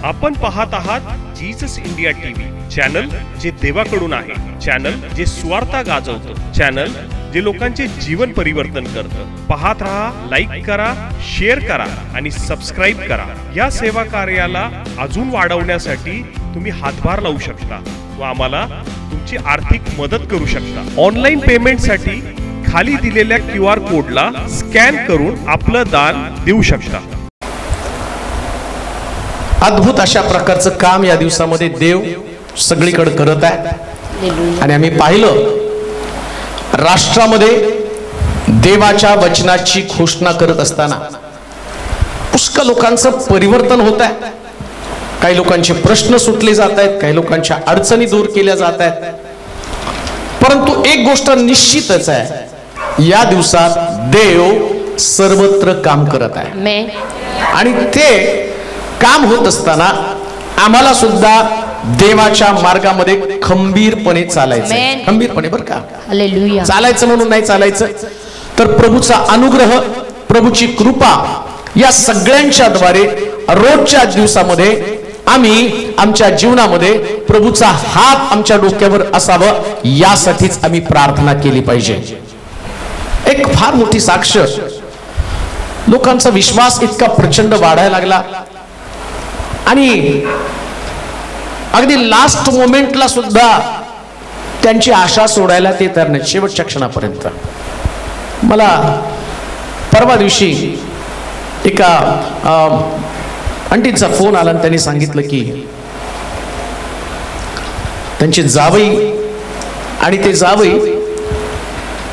आपण पाहत आहात जीसस इंडिया टीव्ही, चॅनल जे देवाकडून आहे, चॅनल जे स्वार्थ गाजवतं, चॅनल जे लोकांचे जीवन परिवर्तन करतं। पाहत रहा, लाईक करा, शेअर करा आणि सबस्क्राईब करा। या सेवा कार्याला अजून वाढवण्यासाठी तुम्ही हातभार लावू शकता व आम्हाला तुमची आर्थिक मदत करू शकता। ऑनलाईन पेमेंटसाठी खाली दिलेल्या QR कोडला स्कॅन करून आपलं दान देऊ शकता। अद्भुत अशा प्रकारचं काम या दिवसामध्ये देव सगळीकडे करत आहे आणि आम्ही पाहिलं राष्ट्रामध्ये देवाच्या वचनाची घोषणा करत असताना पुष्कळ लोकांचं परिवर्तन होत आहे। काही लोकांचे प्रश्न सुटले जात आहेत, काही लोकांच्या अडचणी दूर केल्या जात आहेत। परंतु एक गोष्ट निश्चितच आहे, या दिवसात देव सर्वत्र काम करत आहे आणि ते काम होत असताना आम्हाला सुद्धा देवाच्या मार्गामध्ये खंबीरपणे चालायचं। खंबीरपणे बरं का, हालेलुया। चालायचं म्हणून नाही चालायचं, तर प्रभूचा अनुग्रह, प्रभूची कृपा या सगळ्यांच्या द्वारे रोजच्या दिवसामध्ये आम्ही आमच्या जीवनामध्ये प्रभूचा हात आमच्या डोक्यावर असावं, यासाठीच आम्ही प्रार्थना केली पाहिजे। एक फार मोठी साक्ष, लोकांचा विश्वास इतका प्रचंड वाढायला लागला आणि अगदी लास्ट मोमेंटला सुद्धा त्यांची आशा सोडायला ते तयार नाही, शेवटच्या क्षणापर्यंत। मला परवा दिवशी एका आंटीचा फोन आला आणि त्यांनी सांगितलं की त्यांची जावई आणि ते जावई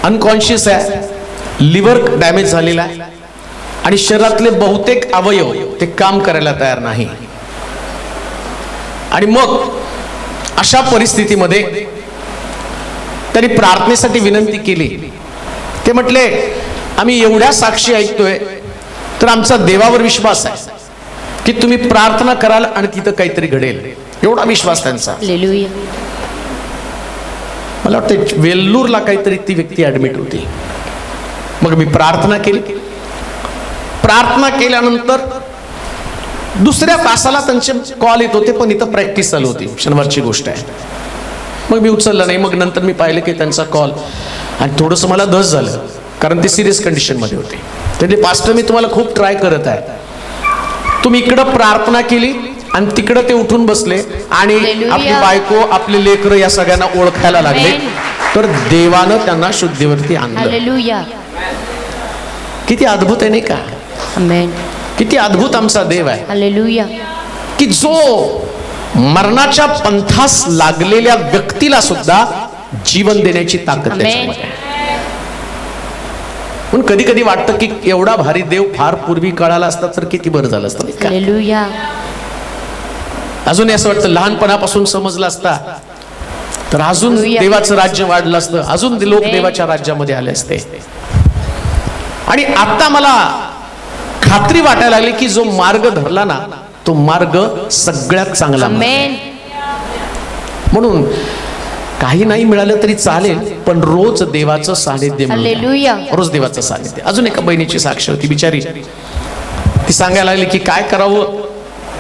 अनकॉन्शियस आहे, लिव्हर डॅमेज झालेला आहे आणि शरीरातले बहुतेक अवयव ते काम करायला तयार नाही। आणि मग अशा परिस्थितीमध्ये त्यांनी प्रार्थनेसाठी विनंती केली। ते म्हटले आम्ही एवढ्या साक्षी ऐकतोय तर आमचा देवावर विश्वास आहे की तुम्ही प्रार्थना कराल आणि तिथं काहीतरी घडेल, एवढा विश्वास त्यांचा। मला वाटतं वेल्लूरला काहीतरी ती व्यक्ती ऍडमिट होती। मग मी प्रार्थना केली, प्रार्थना केल्यानंतर दुसऱ्या तासाला त्यांचे कॉल येत होते, पण इथं प्रॅक्टिस चालू होती, शनिवारची गोष्ट आहे। मग मी उचललं नाही। मग नंतर मी पाहिलं की त्यांचा कॉल, आणि थोडंसं मला धस झालं कारण ते सिरियस कंडिशन मध्ये होते। त्यांनी पास्टर मी तुम्हाला खूप ट्राय करत आहे, तुम्ही इकडं प्रार्थना केली आणि तिकडं ते उठून बसले आणि आपली बायको आपले लेकरं या सगळ्यांना ओळखायला लागले, तर देवानं त्यांना शुद्धीवरती आणलं। किती अद्भुत आहे नाही का? किती अद्भुत आमचा देव आहे, हालेलुया। की जो मरणाच्या पंथास लागलेल्या व्यक्तीला सुद्धा जीवन देण्याची ताकद त्याच्यामध्ये। पण कधी कधी वाटतं की एवढा भारी देव फार पूर्वी कळाला असता तर किती बरं झालं असतं, हालेलुया। अजून असं वाटतं लहानपणापासून समजलं असता तर अजून देवाचं राज्य वाढलं असतं, अजून लोक देवाच्या राज्यामध्ये आले असते। आणि आता मला खात्री वाटायला लागली की जो मार्ग धरला ना तो मार्ग सगळ्यात चांगला। म्हणून काही नाही मिळालं तरी चालेल, पण रोज देवाचं सानिध्य, रोज देवाचं सानिध्य। अजून एका बहिणीची साक्ष होती, बिचारी ती सांगायला लागली की काय करावं,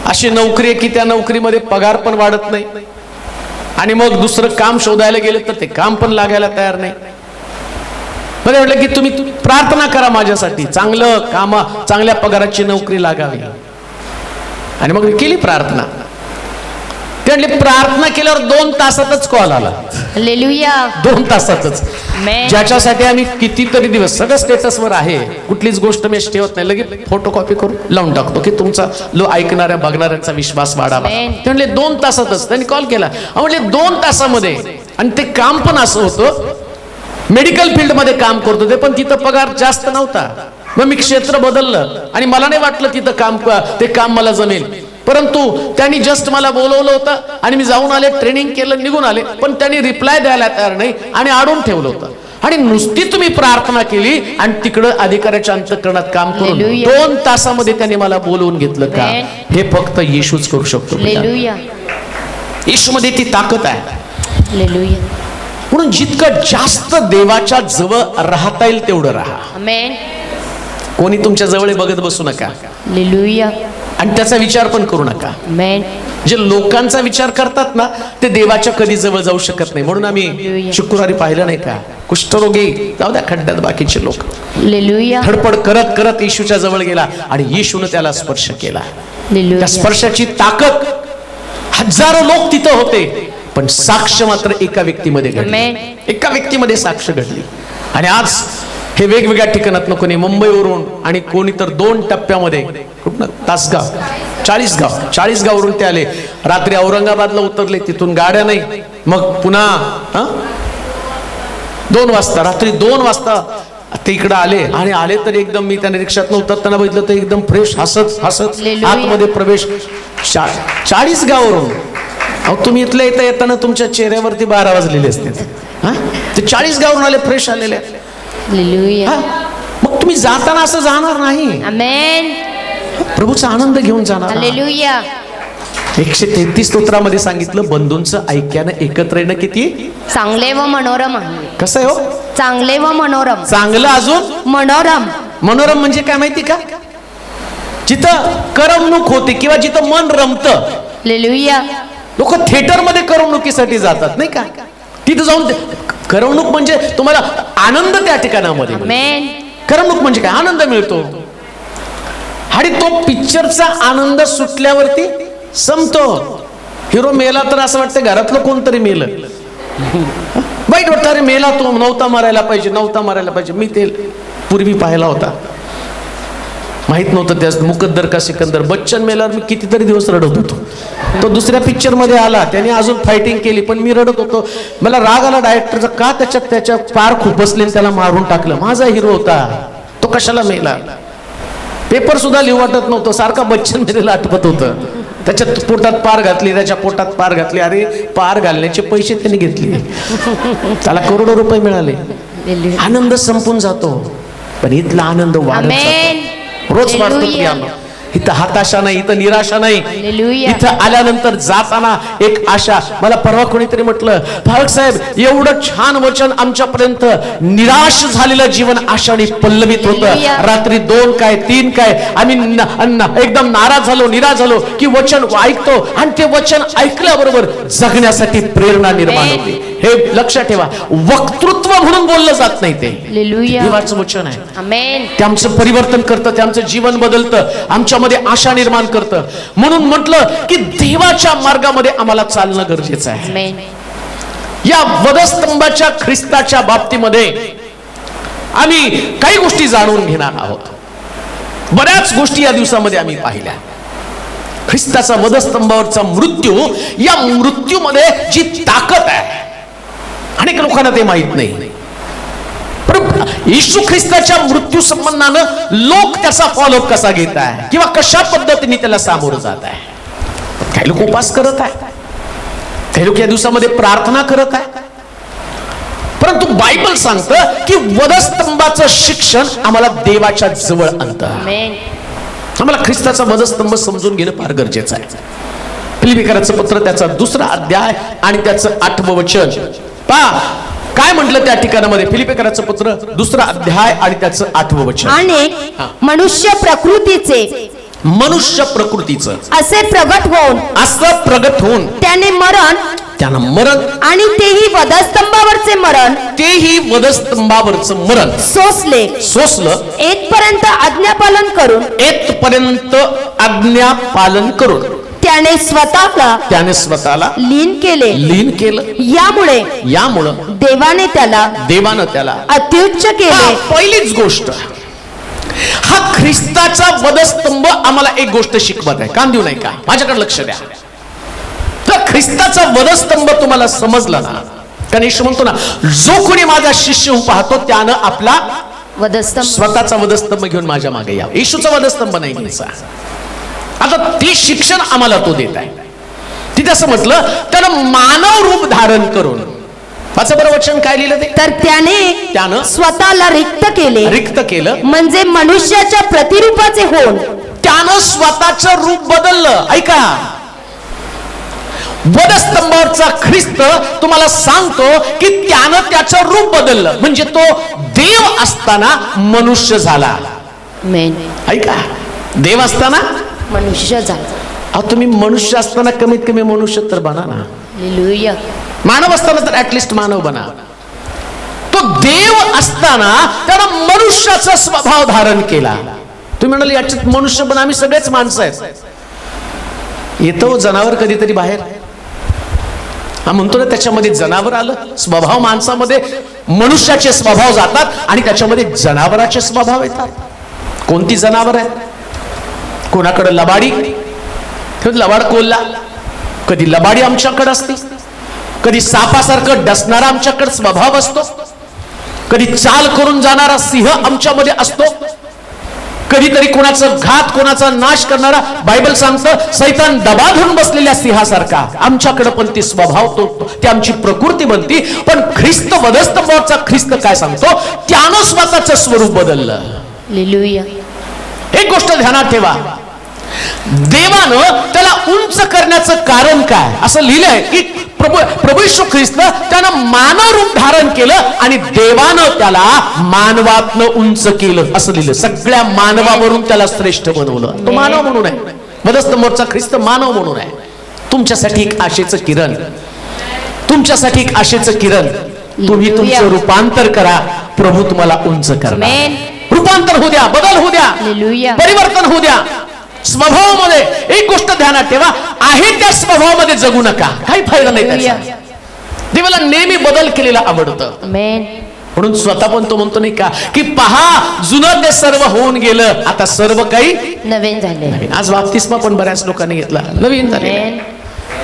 अशी नोकरी आहे की त्या नोकरीमध्ये पगार पण वाढत नाही आणि मग दुसरं काम शोधायला गेलं तर ते काम पण लागायला तयार नाही। मला म्हटलं की तुम्ही प्रार्थना करा माझ्यासाठी, चांगलं काम, चांगल्या पगाराची नोकरी लागावी। आणि मग केली प्रार्थना। ते प्रार्थना केल्यावर 2 तासातच कॉल आला, हालेलुया। 2 तासातच, ज्याच्यासाठी आम्ही कितीतरी दिवस सगळं स्टेटसवर आहे, कुठलीच गोष्ट मी ठेवत नाही, लगेच फोटोकॉपी करून लावून टाकतो की तुमचा ऐकणाऱ्या बघणाऱ्यांचा विश्वास वाढावा। ते म्हणले 2 तासातच त्यांनी कॉल केला। म्हणजे 2 तासामध्ये, आणि ते काम पण असं होतं, मेडिकल फील्ड मध्ये काम करत होते पण तिथं पगार जास्त नव्हता। मग मी क्षेत्र बदललं आणि मला नाही वाटलं तिथं ते काम मला जमेल, परंतु त्यांनी जस्ट मला बोलवलं होतं आणि मी जाऊन आले, ट्रेनिंग केलं, निघून आले, पण त्यांनी रिप्लाय द्यायला तयार नाही आणि अडवून ठेवलं होतं। आणि नुसती तुम्ही प्रार्थना केली आणि तिकडं अधिकाऱ्याच्या अंतःकरणात काम करून 2 तासामध्ये त्यांनी मला बोलवून घेतलं का? हे फक्त येशूच करू शकतो, येशूमध्ये ती ताकद आहे। म्हणून जितकं जास्त देवाच्या जवळ राहता येईल तेवढं राहा। कोणी तुमच्या जवळ बघत बसू नका, हालेलुया। आणि त्याचा विचार पण करू नका. जे लोकांचा विचार करतात ना ते देवाच्या कधी जवळ जाऊ शकत नाही. म्हणून आम्ही शुक्रवारी पाहिलं नाही का, कुष्ठरोगी जाऊ द्या खड्ड्यात, बाकीचे लोक धडपड करत करत येशूच्या जवळ गेला आणि येशूने त्याला स्पर्श केला. त्या स्पर्शाची ताकद, हजारो लोक तिथं होते पण साक्ष मात्र एका व्यक्तीमध्ये घडली, एका व्यक्तीमध्ये साक्ष घडली. आणि आज हे वेगवेगळ्या ठिकाणात कोणी मुंबईवरून आणि कोणी तर 2 टप्प्यामध्ये तासगाव 40 वरून ते आले. रात्री औरंगाबादला उतरले, तिथून गाड्या नाही, मग पुन्हा 2 वाजता, रात्री 2 वाजता ते इकडे आले. आणि आले तर एकदम, मी त्याने रिक्षात उतरताना बघितलं तर एकदम फ्रेश, हसत हसत आतमध्ये प्रवेश. 40 गावावरून. अहो तुम्ही इथल्या इथं येताना तुमच्या चेहऱ्यावरती 12 वाजलेले असते. ते 40 गावावरून आले, फ्रेश आलेले. मग तुम्ही जाताना असं जाणार नाही, आमेन, प्रभूचा आनंद घेऊन जाणार. हालेलुया. 133 स्तोत्रामध्ये सांगितलं, बंधूंचं ऐक्यानं एकत्र येणं किती चांगले व मनोरम. कसं आहे हो? चांगले व मनोरम. चांगलं अजून मनोरम. मनोरम म्हणजे काय माहिती का? जिथं करमणूक होते किंवा जिथं मन रमतं. हालेलुया. लोक थिएटर मध्ये करमणुकीसाठी जातात नाही का, तिथं जाऊन करमणूक म्हणजे तुम्हाला आनंद त्या ठिकाणामध्ये. करमणूक म्हणजे काय? आनंद मिळतो. आणि तो पिक्चरचा आनंद सुटल्यावरती संपतो. हिरो मेला तर असं वाटतं घरातलं कोणतरी मेलं, वाईट वाटतं, अरे मेला तो, नव्हता मारायला पाहिजे. मी ते पूर्वी पाहिला होता, माहित नव्हतं त्यास मुकद्दर का सिकंदर. बच्चन मेल्यावर मी कितीतरी दिवस रडत होतो. तो दुसऱ्या पिक्चर मध्ये आला, त्याने अजून फायटिंग केली, पण मी रडत होतो. मला राग आला डायरेक्टरचा, का त्याच्या पार खुपसले त्याला मारून टाकलं. माझा हिरो होता, तो कशाला मेला? पेपर सुद्धा लिहू वाटत नव्हतं, सारखा बच्चन मेलेला आठवत होतं. त्याच्या पोटात पार घातली, त्याच्या पोटात पार घातली. अरे पार घालण्याचे पैसे त्यांनी घेतले, त्याला करोडो रुपये मिळाले. आनंद संपून जातो, पण इथला आनंद वाढत जातो, रोज वाढतो. इथं हताशा नाही, इथं निराशा नाही. इथं आल्यानंतर जाताना एक आशा. मला परवा कोणीतरी म्हटलं, फारुक साहेब एवढं छान वचन आमच्यापर्यंत, निराश झालेलं जीवन आशाने पल्लवित होतं. रात्री 2 काय 3 काय आम्ही एकदम नाराज झालो, निराश झालो की वचन ऐकतो आणि ते वचन ऐकल्याबरोबर जगण्यासाठी प्रेरणा निर्माण होते. हे लक्षात ठेवा, वक्तृत्व म्हणून बोललं जात नाही, ते देवाचं वचन आहे. आमेन. ते आमचं परिवर्तन करतं, ते आमचं जीवन बदलतं, आमच्यामध्ये आशा निर्माण करतं. म्हणून म्हटलं की देवाच्या मार्गामध्ये आम्हाला चालणं गरजेचं आहे. या वधस्तंभाच्या ख्रिस्ताच्या बाबतीमध्ये आम्ही काही गोष्टी जाणून घेणार आहोत. बऱ्याच गोष्टी या दिवसामध्ये आम्ही पाहिल्या. ख्रिस्ताचा वधस्तंभावरचा मृत्यू, या मृत्यूमध्ये जी ताकद आहे, अनेक लोकांना ते माहित नाही. येशू ख्रिस्ताच्या मृत्यू संबंधानं लोक त्याचा फॉलोअप कसा घेत आहे किंवा कशा पद्धतीने त्याला सामोरं जात आहे. काही लोक उपास करत आहे, काही लोक या दिवसामध्ये प्रार्थना करत आहे. परंतु बायबल सांगतं की वधस्तंभाचं शिक्षण आम्हाला देवाच्या जवळ आणतं. आम्हाला ख्रिस्ताचा वधस्तंभ समजून घेणं फार गरजेचं आहे. फिलिप्पिकराचं पत्र त्याचा 2रा अध्याय आणि त्याचं 8वं वचन पहा काय म्हटलं त्या ठिकाणामध्ये. फिलिप्पिकराचं पत्र 2रा अध्याय आणि त्याचं 8वं वचन. आणि मनुष्य प्रकृतीचं असे प्रगट होऊन त्याने मरण आणि तेही वधस्तंभावरचे मरण सोसलं येथपर्यंत आज्ञापालन करून त्याने स्वतःला लीन केलं. यामुळे देवाने त्याला अत्युच्च केले. पहिलीच गोष्ट, हा ख्रिस्ताचा वधस्तंभ आम्हाला एक गोष्ट शिकवत आहे. कान देऊ नाही का, माझ्याकडे लक्ष द्या. तर ख्रिस्ताचा वधस्तंभ तुम्हाला समजला ना, कारण येशू म्हणतो ना, जो कोणी माझा शिष्य होऊन पाहतो त्यानं आपला स्वतःचा वधस्तंभ घेऊन माझ्या मागे या. येशूचा वधस्तंभ नाही घ्यायचा. आता ते शिक्षण आम्हाला तो देत आहे. तिथे असं म्हटलं, त्यानं मानव रूप धारण करून, वाचा बरं वचन काय लिहिलं ते. तर त्यानं स्वतःला रिक्त केलं, म्हणजे मनुष्याच्या प्रतिरूपाचे होऊन त्यानं स्वतःचं रूप बदललं. ऐका, वधस्तंभावरचा ख्रिस्त तुम्हाला सांगतो की त्यानं त्याचं रूप बदललं, म्हणजे तो देव असताना मनुष्य झाला. आमेन. ऐका, देव असताना मनुष्य झाला. अहो तुम्ही मनुष्य असताना कमीत कमी मनुष्य तर बना ना. हालेलुया. मानव असताना तर ऍटलिस्ट मानव बना. तो देव असताना त्यानं मनुष्याचा स्वभाव धारण केला. तुम्ही म्हणाले याच्यात मनुष्य पण आम्ही सगळेच माणसं आहेत. येतो जनावर कधीतरी बाहेर, हा म्हणतो ना त्याच्यामध्ये जनावर आलं. स्वभाव माणसामध्ये मनुष्याचे स्वभाव जातात आणि त्याच्यामध्ये जनावराचे स्वभाव येतात. कोणती जनावर आहे? कोणाकडे लबाडी, लबाड कोल्हा, कधी लबाडी आमच्याकडे असते, कधी सापासारखं डसणारा आमच्याकडे स्वभाव असतो, कधी चाल करून जाणारा सिंह आमच्यामध्ये असतो, कधीतरी कोणाचं घात कोणाचा नाश करणारा, बायबल सांगतं सैतान दबा धरून बसलेल्या सिंहासारखा आमच्याकडे पण ती स्वभाव तो ती आमची प्रकृती बनती. पण ख्रिस्त वधस्तंभावरचा ख्रिस्त काय सांगतो? त्यानं स्वतःचं स्वरूप बदललं. हालेलुया. एक गोष्ट ध्यानात ठेवा, देवानं त्याला उंच करण्याचं कारण काय? असं लिहिलंय की प्रभू येशू ख्रिस्त त्यानं मानव रूप धारण केलं आणि देवानं त्याला मानवातनं उंच केलं असं लिहिलं. सगळ्या मानवावरून त्याला श्रेष्ठ बनवलं. तो मानव म्हणून आहे. वधस्तंभावरचा ख्रिस्त मानव म्हणून आहे. तुमच्यासाठी एक आशेचं किरण, तुमच्यासाठी एक आशेचं किरण. तुम्ही तुमचं रूपांतर करा, प्रभू तुम्हाला उंच करा. रूपांतर होऊ द्या, बदल होऊ द्या, परिवर्तन होऊ द्या. स्वभावामध्ये एक गोष्ट ध्यानात ठेवा, आहे त्या स्वभावामध्ये जगू नका, काही फायदा नाही त्याचा. देवाला नेहमी बदल केलेला आवडतं. म्हणून स्वतः पण तो म्हणतो नाही का की पहा जुनं ते सर्व होऊन गेलं, आता सर्व काही नवीन झाले. आज बाप्तिस्मा पण बऱ्याच लोकांनी घेतला, नवीन झाले,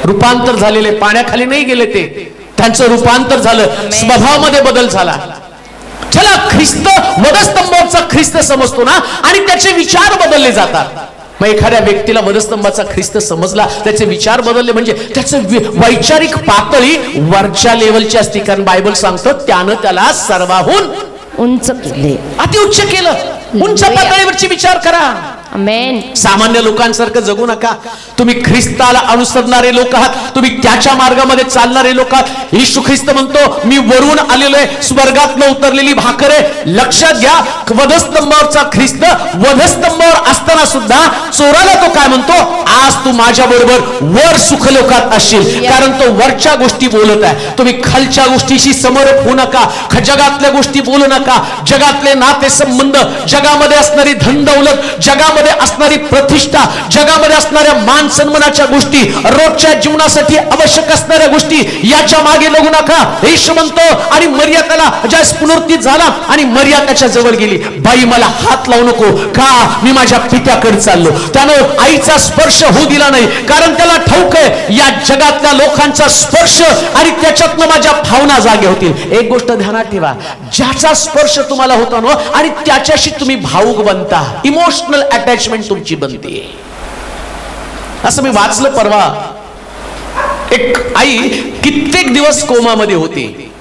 रूपांतर झालेले, पाण्याखाली नाही गेले ते, त्यांचं रूपांतर झालं, स्वभावामध्ये बदल झाला. चला ख्रिस्त वधस्तंभावरचा ख्रिस्त समजतो ना आणि त्याचे विचार बदलले जातात. मग एखाद्या व्यक्तीला वधस्तंभाचा ख्रिस्त समजला, त्याचे विचार बदलले म्हणजे त्याचं वैचारिक पातळी वरच्या लेवलची असते. कारण बायबल सांगतं त्यानं त्याला सर्वाहून उंच केले, अतिउच्च केलं. उंच पातळीवरची विचार करा. आमेन. सामान्य लोकांसारखं जगू नका. तुम्ही ख्रिस्ताला अनुसरणारे लोक आहात, तुम्ही त्याच्या मार्गामध्ये चालणारे लोक आहात. येशू ख्रिस्त म्हणतो मी वरून आलेलो आहे, स्वर्गातनं उतरलेली भाकर आहे. लक्षात घ्या, वधस्तंभावरचा ख्रिस्त वधस्तंभावर असताना सुद्धा चोराला तो काय म्हणतो? आज तू माझ्या बरोबर वर सुखलोकात असशील. कारण तो वरच्या गोष्टी बोलत आहे. तुम्ही खालच्या गोष्टीशी समरस होऊ नका, जगातल्या गोष्टी बोलू नका. जगातले नाते संबंध, जगामध्ये असणारी धन दौलत, जगामध्ये असणारी प्रतिष्ठा, जगामध्ये असणाऱ्या मान सन्मानाच्या गोष्टी, रोजच्या जीवनासाठी आवश्यक असणाऱ्या गोष्टी, याच्या मागे लागू नका. येशू म्हणतो आणि मरिया त्याला ज्यास पुनरुत्थित झाला आणि मरिया त्याच्या जवळ गेली, बाई मला हात लावू नको, का मी माझ्या पित्याकडे चाललो. त्यानं आईचा स्पर्श होऊ दिला नाही, कारण त्याला ठाऊक आहे या जगातल्या लोकांचा स्पर्श आणि त्याच्यातनं माझ्या भावना जागे होतील. एक गोष्ट ध्यानात ठेवा, ज्याचा स्पर्श तुम्हाला होता ना आणि त्याच्याशी तुम्ही भावुक बनता, इमोशनल अटॅचमेंट तुमची बनते. असं मी वाचलं परवा, एक आई कित्येक दिवस कोमामध्ये होती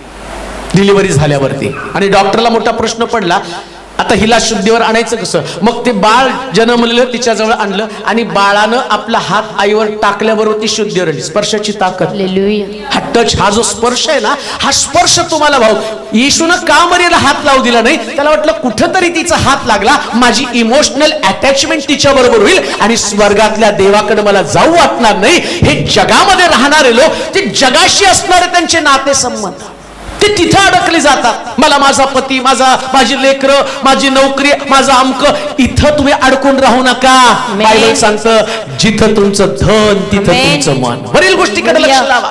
डिलिव्हरी झाल्यावरती आणि डॉक्टरला मोठा प्रश्न पडला, आता हिला शुद्धीवर आणायचं कसं. मग ते बाळ जन्मलेलं तिच्याजवळ आणलं आणि बाळानं आपला हात आईवर टाकल्याबरोबर ती शुद्धीवर आली. स्पर्शाची ताकद, हा टच, हा जो स्पर्श आहे ना, हा स्पर्श तुम्हाला भाऊ. येशूनं का मरियेला हात लावू दिला नाही? त्याला वाटलं कुठंतरी तिचा हात लागला, माझी इमोशनल अटॅचमेंट तिच्या बरोबर होईल आणि स्वर्गातल्या देवाकडे मला जाऊ वाटणार नाही. हे जगामध्ये राहणारे लोक, ते जगाशी असणारे त्यांचे नाते संबंध, ते तिथं अडकले जातात. मला माझा पती, माझी लेकरं, माझी नोकरी, माझा अमक, इथं तुम्ही अडकून राहू नका. बायबल सांगतं जिथं तुमचं धन तिथं तुमचं मन. वरील गोष्टीकडे लक्ष लावा.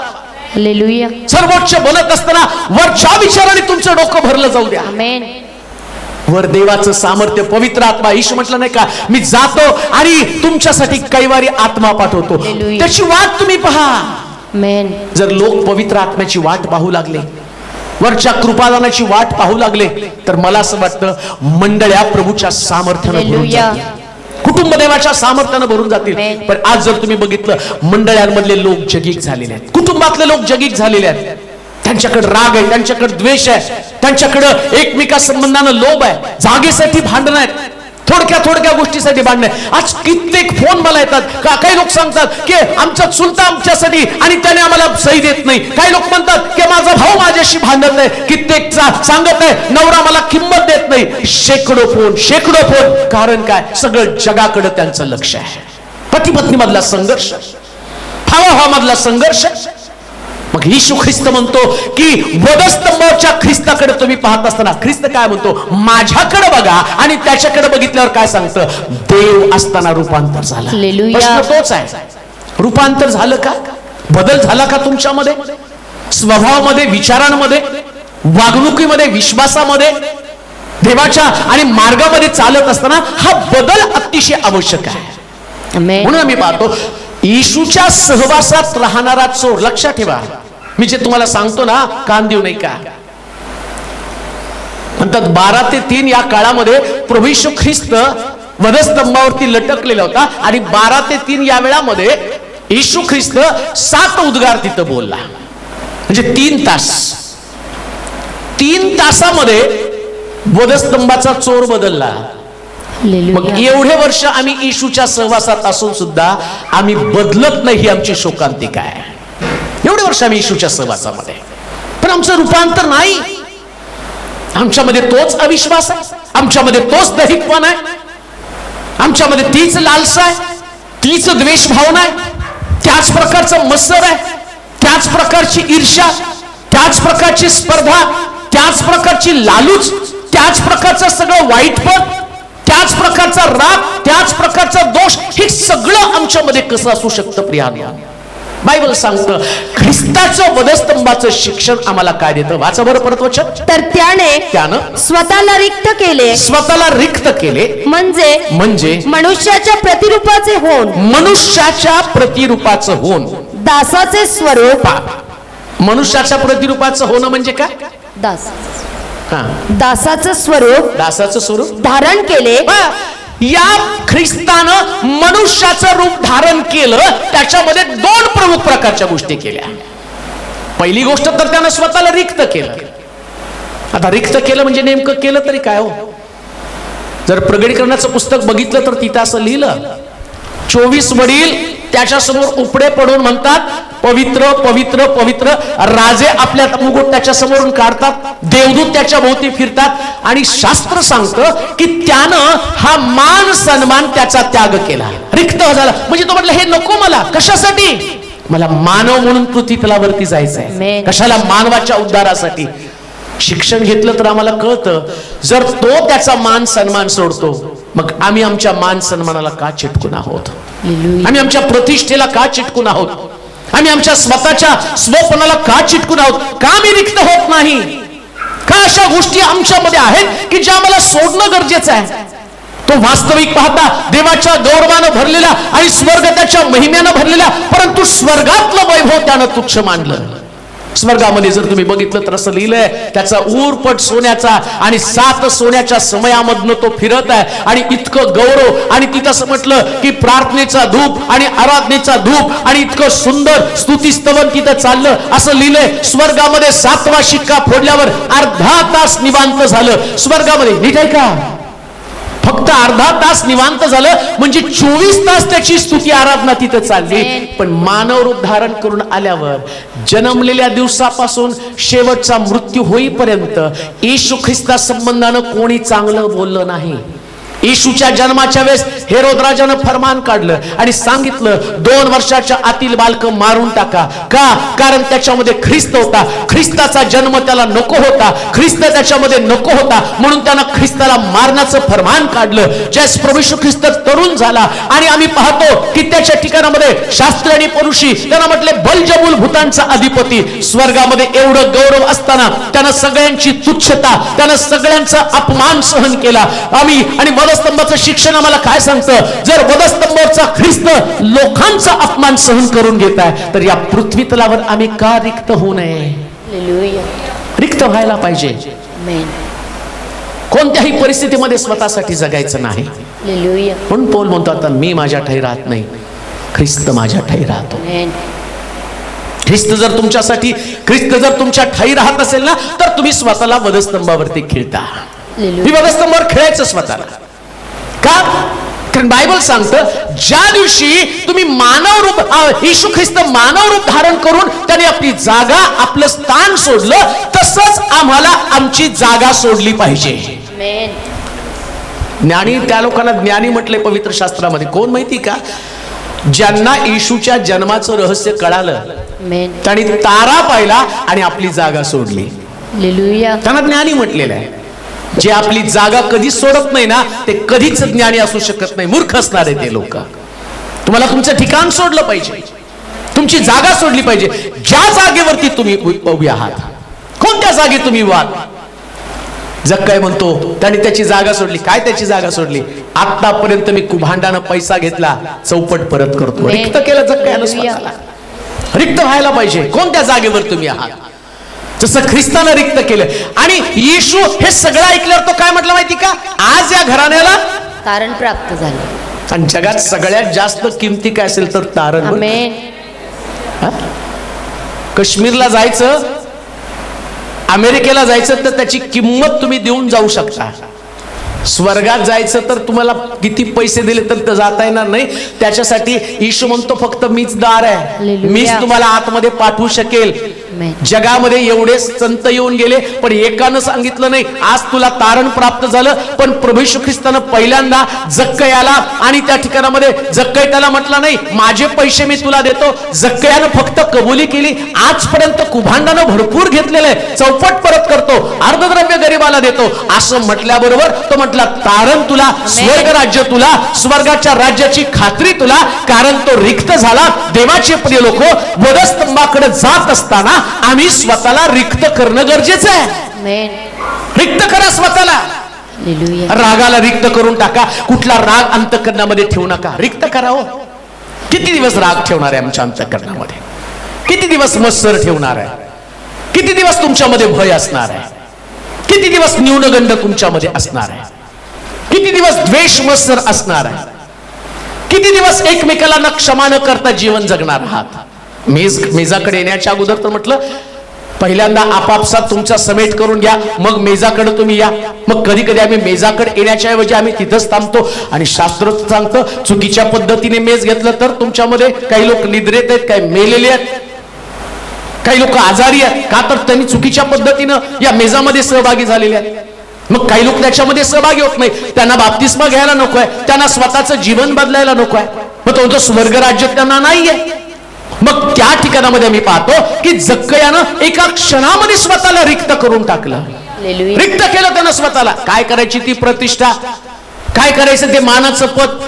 हालेलुया. सर्वोच्च बोलत असताना वरच्या विचाराने तुमचं डोकं भरलं जाऊ द्या. आमेन. वर देवाचं सामर्थ्य, पवित्र आत्मा. येशू म्हटलं नाही का, मी जातो आणि तुमच्यासाठी कैवारी आत्मा पाठवतो, त्याची वाट तुम्ही पहा. आमेन. जर लोक पवित्र आत्म्याची वाट पाहू लागले, वरच्या कृपादानाची वाट पाहू लागले, तर मला असं वाटतं मंडळ्या प्रभूच्या सामर्थ्याने भरून जातील, कुटुंब देवाच्या सामर्थ्याने भरून जातील. पण आज जर तुम्ही बघितलं, मंडळ्यांमधले लोक जगीक झालेले आहेत, कुटुंबातले लोक जगीक झालेले आहेत. त्यांच्याकडे राग आहे, त्यांच्याकडे द्वेष आहे, त्यांच्याकडे एकमेका संबंधानं लोभ आहे, जागेसाठी भांडण आहेत, थोडक्या गोष्टीसाठी भांडणे. आज कित्येक फोन मला येतात, काही लोक सांगतात की आमचा चुलता आमच्यासाठी आणि त्याने आम्हाला सही देत नाही. काही लोक म्हणतात की माझा भाऊ माझ्याशी भांडत नाही. कित्येक सांगत आहे नवरा मला किंमत देत नाही. शेकडो फोन. कारण काय? सगळं जगाकडे त्यांचं लक्ष आहे. पती पत्नी मधला संघर्ष, भावा मधला संघर्ष. मग येशू ख्रिस्त म्हणतो की वधस्तंभाच्या ख्रिस्ताकडे तुम्ही पाहत असताना ख्रिस्त काय म्हणतो, माझ्याकडे बघा. आणि त्याच्याकडे बघितल्यावर काय सांगतं, देव असताना रूपांतर झालं. प्रश्न तोच आहे, रूपांतर झालं का? बदल झाला का तुमच्यामध्ये, स्वभावामध्ये, विचारांमध्ये, वागणुकीमध्ये, विश्वासामध्ये, देवाच्या आणि मार्गामध्ये चालत असताना हा बदल अतिशय आवश्यक आहे. म्हणून आम्ही पाहतो येशूच्या सहवासात राहणारा चोर, लक्षात ठेवा, मी जे तुम्हाला सांगतो ना, कान देऊ नये का. म्हणतात 12 ते 3 या काळामध्ये प्रभू येशू ख्रिस्त वधस्तंभावरती लटकलेला होता. आणि 12 ते 3 या वेळामध्ये येशू ख्रिस्त 7 उद्गार तिथं बोलला. म्हणजे 3 तास. 3 तासामध्ये वधस्तंभाचा चोर बदलला. मग एवढे वर्ष आम्ही येशूच्या सहवासात असून सुद्धा आम्ही बदलत नाही, ही आमची शोकांतिका आहे. एवढे वर्ष आम्ही येशूच्या सहवासामध्ये, पण आमचं रूपांतर नाही. आमच्यामध्ये तोच अविश्वास आहे, आमच्यामध्ये तोच दहिकपण आहे, आमच्यामध्ये तीच लालसा आहे, तीच द्वेष भावना आहे, त्याच प्रकारचं मत्सर आहे, त्याच प्रकारची ईर्ष्या, त्याच प्रकारची स्पर्धा, त्याच प्रकारची लालूच, त्याच प्रकारचं सगळं वाईटपण, त्याच प्रकारचा राग, त्याच प्रकारचा दोष. हे सगळं आमच्यामध्ये कसं असू शकतं प्रियानो? बायबल सांगतं ख्रिस्ताचं वधस्तंभाचं शिक्षण आम्हाला काय देतं? वाचा बरं परत वचन. तर त्यानं स्वतःला रिक्त केले. स्वतःला रिक्त केले म्हणजे मनुष्याच्या प्रतिरूपाचे होऊन. मनुष्याच्या प्रतिरूपाचं होऊन. दासाचे स्वरूप. मनुष्याच्या प्रतिरूपाचं होणं म्हणजे काय? दासाचं स्वरूप धारण केले. या ख्रिस्तानं मनुष्याचं रूप धारण केलं. त्याच्यामध्ये 2 प्रमुख प्रकारच्या गोष्टी केल्या. पहिली गोष्ट तर त्यानं स्वतःला रिक्त केलं. आता रिक्त केलं म्हणजे नेमकं केलं तरी काय हो? जर प्रगटीकरणाचं पुस्तक बघितलं तर तिथं असं लिहिलं, 24 वडील त्याच्यासमोर उपडे पडून म्हणतात, पवित्र पवित्र पवित्र. राजे आपल्या मुकुट त्याच्या समोरून काढतात, देवदूत त्याच्या भोवती फिरतात. आणि शास्त्र सांगतं की त्यानं हा मान सन्मान त्याचा त्याग केला, रिक्त झाला. म्हणजे तो म्हटलं हे नको मला. कशासाठी? मला मानव म्हणून पृथ्वी तलावरती जायचंय. कशाला? मानवाच्या उद्धारासाठी. शिक्षण घेतलं तर आम्हाला कळतं, जर तो त्याचा मान सन्मान सोडतो, मग आम्ही आमच्या मान सन्मानाला का चिटकून आहोत? आम्ही आमच्या प्रतिष्ठेला का चिटकून आहोत? आम्ही आमच्या स्वतःच्या स्वपणाला का चिटकून आहोत? का मी रिक्त होत नाही? का अशा गोष्टी आमच्यामध्ये आहेत की ज्या मला सोडणं गरजेचं आहे? तो वास्तविक पाहता देवाच्या गौरवानं भरलेला आणि स्वर्ग त्याच्या महिम्यानं भरलेला, परंतु स्वर्गातलं वैभव त्यानं तुच्छ मानलं. स्वर्गामध्ये जर तुम्ही बघितलं तर असं लिहिलंय, त्याचा ऊरपट सोन्याचा आणि 7 सोन्याच्या समयामधनं तो फिरत आहे. आणि इतकं गौरव. आणि तिथं असं म्हटलं की प्रार्थनेचा धूप आणि आराधनेचा धूप आणि इतकं सुंदर स्तुतिस्तवन तिथं चाललं. असं लिहिलंय स्वर्गामध्ये 7वा शिक्का फोडल्यावर अर्धा तास निवांत झालं. स्वर्गामध्ये नीट आहे का? फक्त अर्धा तास निवांत झालं म्हणजे 24 तास त्याची स्तुती आराधना तिथं चालली. पण मानव रूप धारण करून आल्यावर जन्मलेल्या दिवसापासून शेवटचा मृत्यू होईपर्यंत येशू ख्रिस्ता संबंधानं कोणी चांगलं बोललं नाही. येशूच्या जन्माच्या वेळेस हेरोद राजानं फरमान काढलं आणि सांगितलं 2 वर्षाच्या आतील बालक मारून टाका. का? कारण त्याच्यामध्ये ख्रिस्त होता. ख्रिस्ताचा जन्म त्याला नको होता, ख्रिस्त त्याच्यामध्ये नको होता, म्हणून त्यानं ख्रिस्ताला मारण्याचं फरमान काढलं. ज्यास प्रभू येशू ख्रिस्त तरुण झाला आणि आम्ही पाहतो की त्याच्या ठिकाणामध्ये शास्त्री आणि परुषी त्यांना म्हटले बलजबूल भूतांचा अधिपती. स्वर्गामध्ये एवढं गौरव असताना त्यानं सगळ्यांची तुच्छता, त्यानं सगळ्यांचा अपमान सहन केला. आम्ही आणि वधस्तंभाचं शिक्षण आम्हाला काय सांगतं? जर वधस्तंभाचा ख्रिस्त लोकांचा अपमान सहन करून घेत आहे, तर या पृथ्वी तलावर आम्ही का रिक्त होऊ नये? रिक्त व्हायला पाहिजे. कोणत्याही परिस्थितीमध्ये स्वतःसाठी जगायचं नाही. म्हणून पौल म्हणतो आता मी माझ्या ठाई राहत नाही, ख्रिस्त माझ्या ठाई राहतो. ख्रिस्त जर तुमच्यासाठी, ख्रिस्त जर तुमच्या ठाई राहत असेल ना, तर तुम्ही स्वतःला वधस्तंभावरती खेळता. मी वधस्तंभावर खेळायचं स्वतःला. का? कारण बायबल सांगतं ज्या दिवशी तुम्ही मानव रूप, येशू ख्रिस्त मानव रूप धारण करून त्याने आपली जागा, आपलं स्थान सोडलं, तसंच आम्हाला आमची जागा सोडली पाहिजे. ज्ञानी, त्या लोकांना ज्ञानी म्हटले पवित्र शास्त्रामध्ये. कोण माहिती का? ज्यांना येशूच्या जन्माचं रहस्य कळालं त्यांनी तारा पाहिला आणि आपली जागा सोडली. त्यांना ज्ञानी म्हटलेलं आहे. जे आपली जागा कधीच सोडत नाही ना ते कधीच ज्ञानी असू शकत नाही. मूर्ख असणारे ते लोक. तुम्हाला तुमचं ठिकाण सोडलं पाहिजे, तुमची जागा सोडली पाहिजे. ज्या जागेवरती तुम्ही उभे आहात, कोणत्या जागी तुम्ही व्हाल. जक्कय म्हणतो त्याने त्याची जागा सोडली. काय त्याची जागा सोडली? आतापर्यंत मी कुभांडानं पैसा घेतला, चौपट परत करतो. रिक्त केलं जक्कयानं स्वतःला. रिक्त व्हायला पाहिजे. कोणत्या जागेवर तुम्ही आहात, जसं ख्रिस्तानं रिक्त केलं. आणि येशू हे सगळं ऐकल्यावर तो काय म्हटलं माहिती का? आज या घराण्याला तारण प्राप्त झालं. आणि जगात सगळ्यात जास्त किमती काय असेल तर तारण. काश्मीरला जायचं, अमेरिकेला जायचं तर त्याची किंमत तुम्ही देऊन जाऊ शकता. स्वर्गात जायचं तर तुम्हाला किती पैसे दिले तर जाता येणार नाही. त्याच्यासाठी येशू म्हणतो फक्त मीच दार आहे, मीच तुम्हाला आतमध्ये पाठवू शकेल. जगामध्ये एवढे संत येऊन गेले पण एकानं सांगितलं नाही आज तुला तारण प्राप्त झालं. पण प्रभू येशू ख्रिस्तानं पहिल्यांदा जक्कयाला आणि त्या ठिकाणामध्ये जक्कय त्याला म्हटलं नाही माझे पैसे मी तुला देतो. जक्कयानं फक्त कबुली केली. आजपर्यंत कुभांडानं भरपूर घेतलेलं आहे, चौपट परत करतो, अर्धद्रव्य गरिबाला देतो असं म्हटल्याबरोबर तो म्हटला तारण तुला, स्वर्ग राज्य तुला, स्वर्गाच्या राज्याची खात्री तुला. कारण तो रिक्त झाला. देवाचे प्रिय लोक, वधस्तंभाकडे जात असताना आम्ही स्वतःला रिक्त करणं गरजेचं आहे. रिक्त करा स्वतःला. रागाला रिक्त करून टाका. कुठला राग अंतःकरणामध्ये ठेवू नका. रिक्त करा. हो किती दिवस राग ठेवणार आहे आमच्या अंतःकरणामध्ये? किती दिवस मत्सर ठेवणार आहे? किती दिवस तुमच्यामध्ये भय असणार आहे? किती दिवस न्यूनगंड तुमच्यामध्ये असणार आहे? किती दिवस द्वेष मत्सर असणार आहे? किती दिवस एकमेकाला न क्षमा न करता जीवन जगणार आहात? मेजाकडे येण्याच्या अगोदर तर म्हटलं पहिल्यांदा आपापसात तुमचा समेट करून घ्या, मग मेजाकडे तुम्ही या. मग कधी कधी आम्ही मेजाकडे येण्याच्या ऐवजी आम्ही तिथंच थांबतो. आणि शास्त्र सांगतं चुकीच्या पद्धतीने मेज घेतलं तर तुमच्यामध्ये काही लोक निद्रेत आहेत, काही मेलेले आहेत, काही लोक आजारी आहेत. का तर त्यांनी चुकीच्या पद्धतीनं या मेजामध्ये सहभागी झालेले आहेत. मग काही लोक त्याच्यामध्ये सहभागी होत नाही. त्यांना बाप्तिस्मा घ्यायला नकोय, त्यांना स्वतःचं जीवन बदलायला नकोय. मग तो स्वर्ग राज्य त्यांना नाहीये. मग त्या ठिकाणामध्ये आम्ही पाहतो की जक्कयानं एका क्षणामध्ये स्वतःला रिक्त करून टाकलं. रिक्त केलं त्यानं स्वतःला. काय करायची ती प्रतिष्ठा, काय करायचं ते मानाचं पद,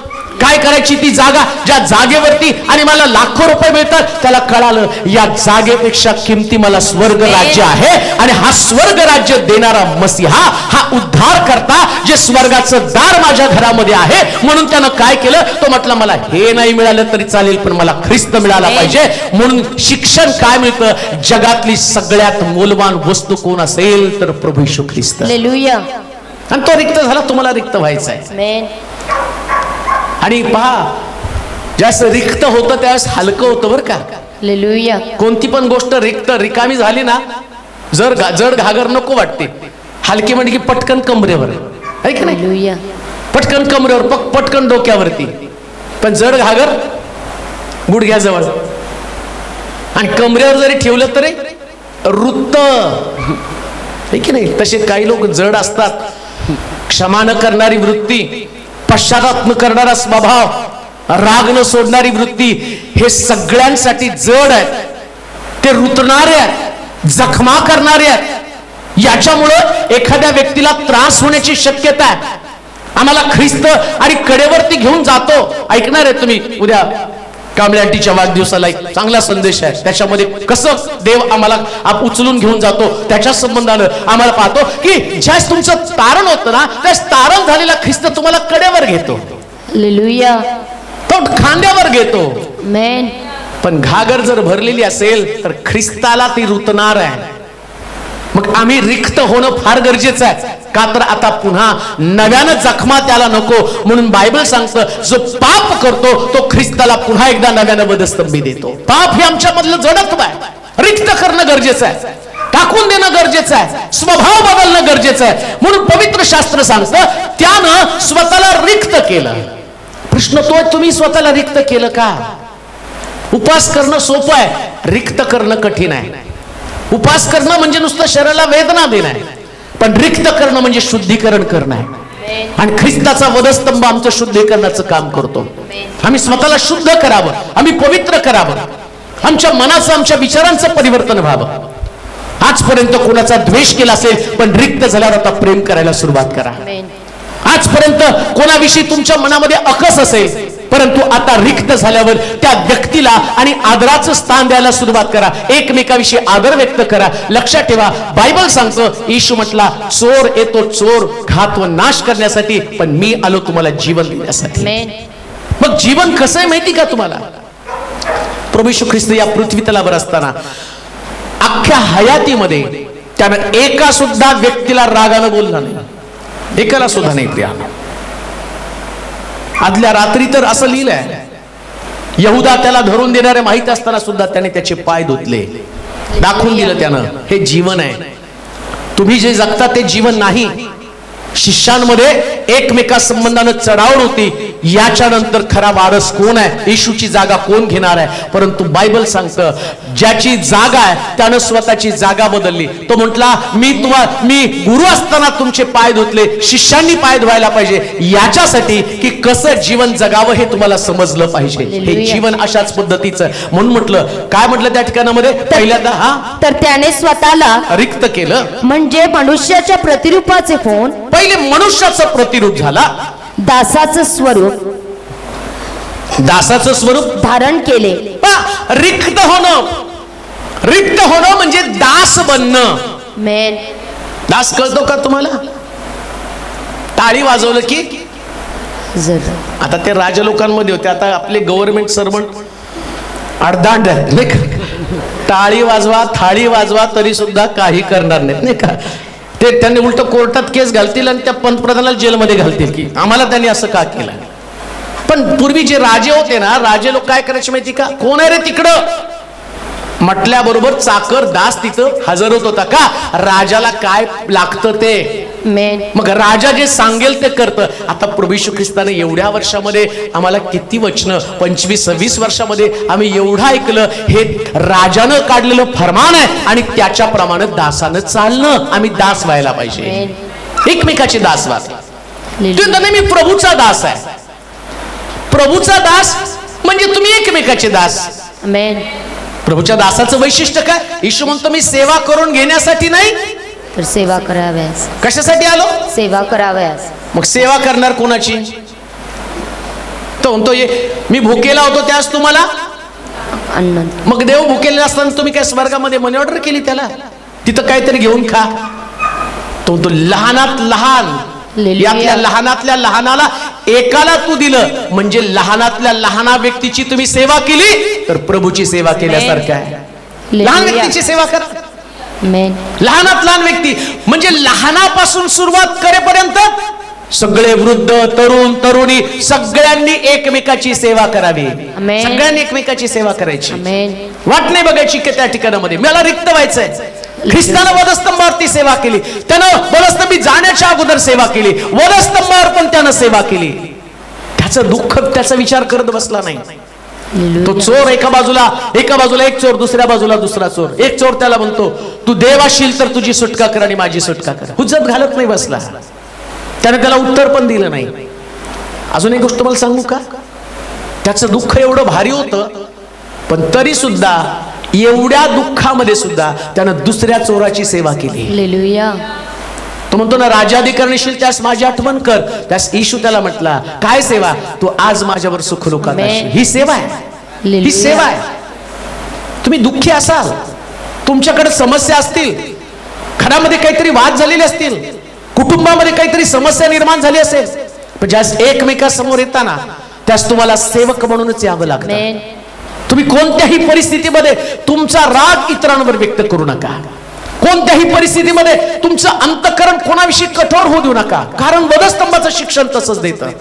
काय करायची ती जागा, ज्या जागेवरती आणि मला लाखो रुपये मिळतात, त्याला कळालं या जागेपेक्षा किमती मला स्वर्ग राज्य आहे. आणि हा स्वर्ग राज्य देणारा मसीहा, हा उद्धार करता जे स्वर्गाचं दार माझ्या घरामध्ये आहे. म्हणून त्यानं काय केलं? तो म्हटलं मला हे नाही मिळालं तरी चालेल पण मला ख्रिस्त मिळाला पाहिजे. म्हणून शिक्षण काय मिळतं? जगातली सगळ्यात मौल्यवान वस्तू कोण असेल तर प्रभू येशू ख्रिस्त. आणि तो रिक्त झाला. तुम्हाला रिक्त व्हायचं आहे. आणि पहा जास्त रिक्त होतं त्यावेळेस हलकं होतं बरं का. कोणती पण गोष्ट रिक्त रिकामी झाली ना जड घागर नको वाटते. हलकी म्हणजे की पटकन कमरेवर आहे का नाही? पटकन कमरेवर, पटकन डोक्यावरती. पण जड घागर गुडघ्याजवळ आणि कमरेवर जरी ठेवलं तरी वृत्त आहे की नाही. तसे काही लोक जड असतात. क्षमा न करणारी वृत्ती, पश्चाताप न करणारा स्वभाव, राग न सोडणारी वृत्ती, हे सगळ्यांसाठी जड आहेत. ते रुतणारे आहेत, जखमा करणारे आहेत. याच्यामुळं एखाद्या व्यक्तीला त्रास होण्याची शक्यता आहे. आम्हाला ख्रिस्त आणि कडेवरती घेऊन जातो. ऐकणार आहे तुम्ही उद्या कांबळे आंटीच्या वाढदिवसाला एक चांगला संदेश आहे. त्याच्यामध्ये कसं देव आम्हाला उचलून घेऊन जातो त्याच्या संबंधानं आम्हाला पाहतो की ज्यास तुमचं तारण होतं ना त्यास तारण झालेला ख्रिस्त तुम्हाला कडेवर घेतो. तो खांद्यावर घेतो. पण घागर जर भरलेली असेल तर ख्रिस्ताला ती रुतणार आहे. मग आम्ही रिक्त होणं फार गरजेचं आहे. का तर आता पुन्हा नव्यानं जखमा त्याला नको. म्हणून बायबल सांगतं जो पाप करतो तो ख्रिस्ताला पुन्हा एकदा नव्यानं वधस्तंभी देतो. पाप हे आमच्यामधलं जडत्व आहे. रिक्त करणं गरजेचं आहे, टाकून देणं गरजेचं आहे, स्वभाव बदलणं गरजेचं आहे. म्हणून पवित्र शास्त्र सांगतं त्यानं स्वतःला रिक्त केलं. प्रश्न तो तुम्ही स्वतःला रिक्त केलं का? उपास करणं सोपं आहे, रिक्त करणं कठीण आहे. उपास करणं म्हणजे नुसतं शरीराला वेदना देणं आहे, पण रिक्त करणं म्हणजे शुद्धीकरण करणं आहे. आणि ख्रिस्ताचा वधस्तंभ आमचं शुद्धीकरणाचं काम करतो. आम्ही स्वतःला शुद्ध करावं, आम्ही पवित्र करावं, आमच्या मनाचं आमच्या विचारांचं परिवर्तन व्हावं. आजपर्यंत कोणाचा द्वेष केला असेल, पण रिक्त झाल्यावर आता प्रेम करायला सुरुवात करा. आजपर्यंत कोणाविषयी तुमच्या मनामध्ये अकस असेल, परंतु आता रिक्त झाल्यावर त्या व्यक्तीला आणि आदराचं स्थान द्यायला सुरुवात करा. एकमेकाविषयी आदर व्यक्त करा. लक्षात ठेवा, बायबल सांगतो, येशू म्हटला, चोर येतो चोर, घात व नाश करण्यासाठी, पण मी आलो तुम्हाला जीवन देण्यासाठी. मग जीवन कसं आहे माहिती का तुम्हाला? प्रभू येशू ख्रिस्त या पृथ्वी तलावर असताना अख्ख्या हयातीमध्ये त्यानं एका सुद्धा व्यक्तीला रागानं बोलला नाही, एकाला सुद्धा नाही. प्रिया, आदल्या रात्री तर असं लिहिलंय, यहुदा त्याला धरून देणारे माहित असताना सुद्धा त्याने त्याचे पाय धुतले. दाखवून दिलं त्यानं, हे जीवन आहे. तुम्ही जे जगता ते जीवन नाही. शिष्यांमध्ये एकमेका संबंधानं चढावड होती. याच्यानंतर खरा वारस कोण आहे, येशूची जागा कोण घेणार आहे? परंतु बायबल सांगतं, ज्याची जागा आहे त्यानं स्वतःची जागा बदलली. तो म्हटला, मी गुरु असताना तुमचे पाय धुतले, शिष्यांनी पाय धुवायला पाहिजे, याच्यासाठी की कसं जीवन जगावं हे तुम्हाला समजलं पाहिजे. हे जीवन अशाच पद्धतीचं. म्हणून म्हटलं, काय म्हटलं त्या ठिकाणामध्ये? पहिल्यांदा तर त्याने स्वतःला रिक्त केलं, म्हणजे मनुष्याच्या प्रतिरूपाचे होऊन पहिले मनुष्याचं प्रतिरूप झाला, दासाचं स्वरूप धारण केले. रिक्त होणं म्हणजे दास बनणं. दास कळतो का तुम्हाला? टाळी वाजवलं की आता ते राजा लोकांमध्ये होते, आता आपले गव्हर्नमेंट सर्वंट अडदांड आहेत. टाळी वाजवा, थाळी वाजवा, तरी सुद्धा काही करणार नाहीत, नाही का? ते त्यांनी उलट कोर्टात केस घालतील आणि त्या पंतप्रधानाला जेलमध्ये घालतील की आम्हाला त्यांनी असं का केलं. पण पूर्वी जे राजे होते ना, राजे लोक काय करायचे माहिती का? कोण आहे रे तिकडं म्हटल्याबरोबर चाकर दास तिथं हजर होत होता. का? राजाला काय लागतं ते, मग राजा जे सांगेल ते करतं. आता प्रभू येशू ख्रिस्ताने एवढ्या वर्षामध्ये आम्हाला किती वचनं, 25-26 वर्षामध्ये आम्ही एवढं ऐकलं. हे राजानं काढलेलं फरमान आहे आणि त्याच्याप्रमाणे दासानं चालणं. आम्ही दास व्हायला पाहिजे, एकमेकाचे दास व्हा. मी प्रभूचा दास आहे. प्रभूचा दास म्हणजे तुम्ही एकमेकाचे दास. प्रभूच्या दासाचं वैशिष्ट्य काय? येशू म्हणतो, मी सेवा करून घेण्यासाठी नाही, तर सेवा कराव्यास. कशासाठी आलो? सेवा कराव्यास. मग सेवा करणार कोणाची? तो म्हणतो, मी भुकेला होतो त्यास तुम्हाला अन्न. मग देव भुकेला असताना तुम्ही काय स्वर्गामध्ये मनी ऑर्डर केली त्याला, तिथं काहीतरी घेऊन खा? तो म्हणतो, लहानात लहान, यातल्या लहानातल्या लहानाला एकाला तू दिलं म्हणजे लहानातल्या लहाना व्यक्तीची तुम्ही सेवा केली तर प्रभूची सेवा केल्यासारखं आहे. लहान व्यक्तीची सेवा करा. लहानात लहान व्यक्ती म्हणजे लहानापासून सुरुवात करेपर्यंत सगळे वृद्ध, तरुण, तरुणी सगळ्यांनी एकमेकाची सेवा करावी. सगळ्यांनी एकमेकाची सेवा करायची. वाट नाही बघायची की त्या ठिकाणामध्ये मला रिक्त व्हायचंय. ख्रिस्तानं वधस्तंभावरती सेवा केली, त्यानं वधस्तंभी जाण्याच्या अगोदर सेवा केली, वधस्तंभावर पण त्यानं सेवा केली. त्याचं दुःख त्याचा विचार करत बसला नाही. तो चोर एका बाजूला एक चोर, दुसऱ्या बाजूला दुसरा चोर. एक चोर त्याला म्हणतो, तू देव असशील तर तुझी सुटका कर आणि माझी सुटका कर. हुज्जत घालत नाही बसला. त्याने त्याला उत्तर पण दिलं नाही. अजून एक गोष्ट तुम्हाला सांगू का? त्याचं दुःख एवढं भारी होतं, पण तरी सुद्धा एवढ्या दुःखामध्ये सुद्धा त्यानं दुसऱ्या चोराची सेवा केली. हालेलुया. तो म्हणतो ना, राज्याधिकारणीशील त्यास माझी आठवण कर. त्यास येशू त्याला म्हटला, काय सेवा? तू आज माझ्यावर सुखलोकात असशील. ही सेवा आहे, ही सेवा आहे. तुम्ही दुःखी असाल, तुमच्याकडे समस्या असतील, घरामध्ये काहीतरी वाद झालेले असतील, कुटुंबामध्ये काहीतरी समस्या निर्माण झाली असेल, पण ज्यास एकमेकांसमोर येताना त्यास तुम्हाला सेवक म्हणूनच यावं लागतं. तुम्ही कोणत्याही परिस्थितीमध्ये तुमचा राग इतरांवर व्यक्त करू नका. कोणत्याही परिस्थितीमध्ये तुमचं अंतःकरण कोणाविषयी कठोर होऊ देऊ नका. कारण वधस्तंभाचं शिक्षण तसंच देतं.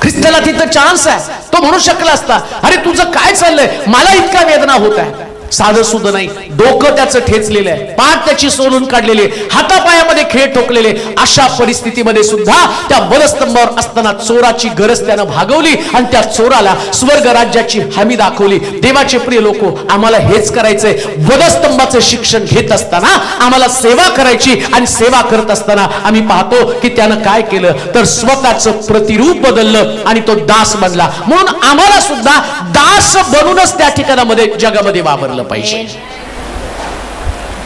ख्रिस्ताला तिथं चान्स आहे. तो म्हणू शकला असता, अरे तुझं काय चाललंय, मला इतका वेदना होत आहे, साधं सुद्धा नाही, डोकं त्याचं ठेचलेलं आहे, पाठ त्याची सोलून काढलेली आहे, हातापायामध्ये खेळ ठोकलेले. अशा परिस्थितीमध्ये सुद्धा त्या वधस्तंभावर असताना चोराची गरज त्यानं भागवली आणि त्या चोराला स्वर्ग राज्याची हमी दाखवली. देवाचे प्रिय लोक, आम्हाला हेच करायचंय. वधस्तंभाचं शिक्षण घेत असताना आम्हाला सेवा करायची आणि सेवा करत असताना आम्ही पाहतो की त्यानं काय केलं तर स्वतःचं प्रतिरूप बदललं आणि तो दास बनला. म्हणून आम्हाला सुद्धा दास बनूनच त्या ठिकाणामध्ये जगामध्ये वावरलं पाहिजे.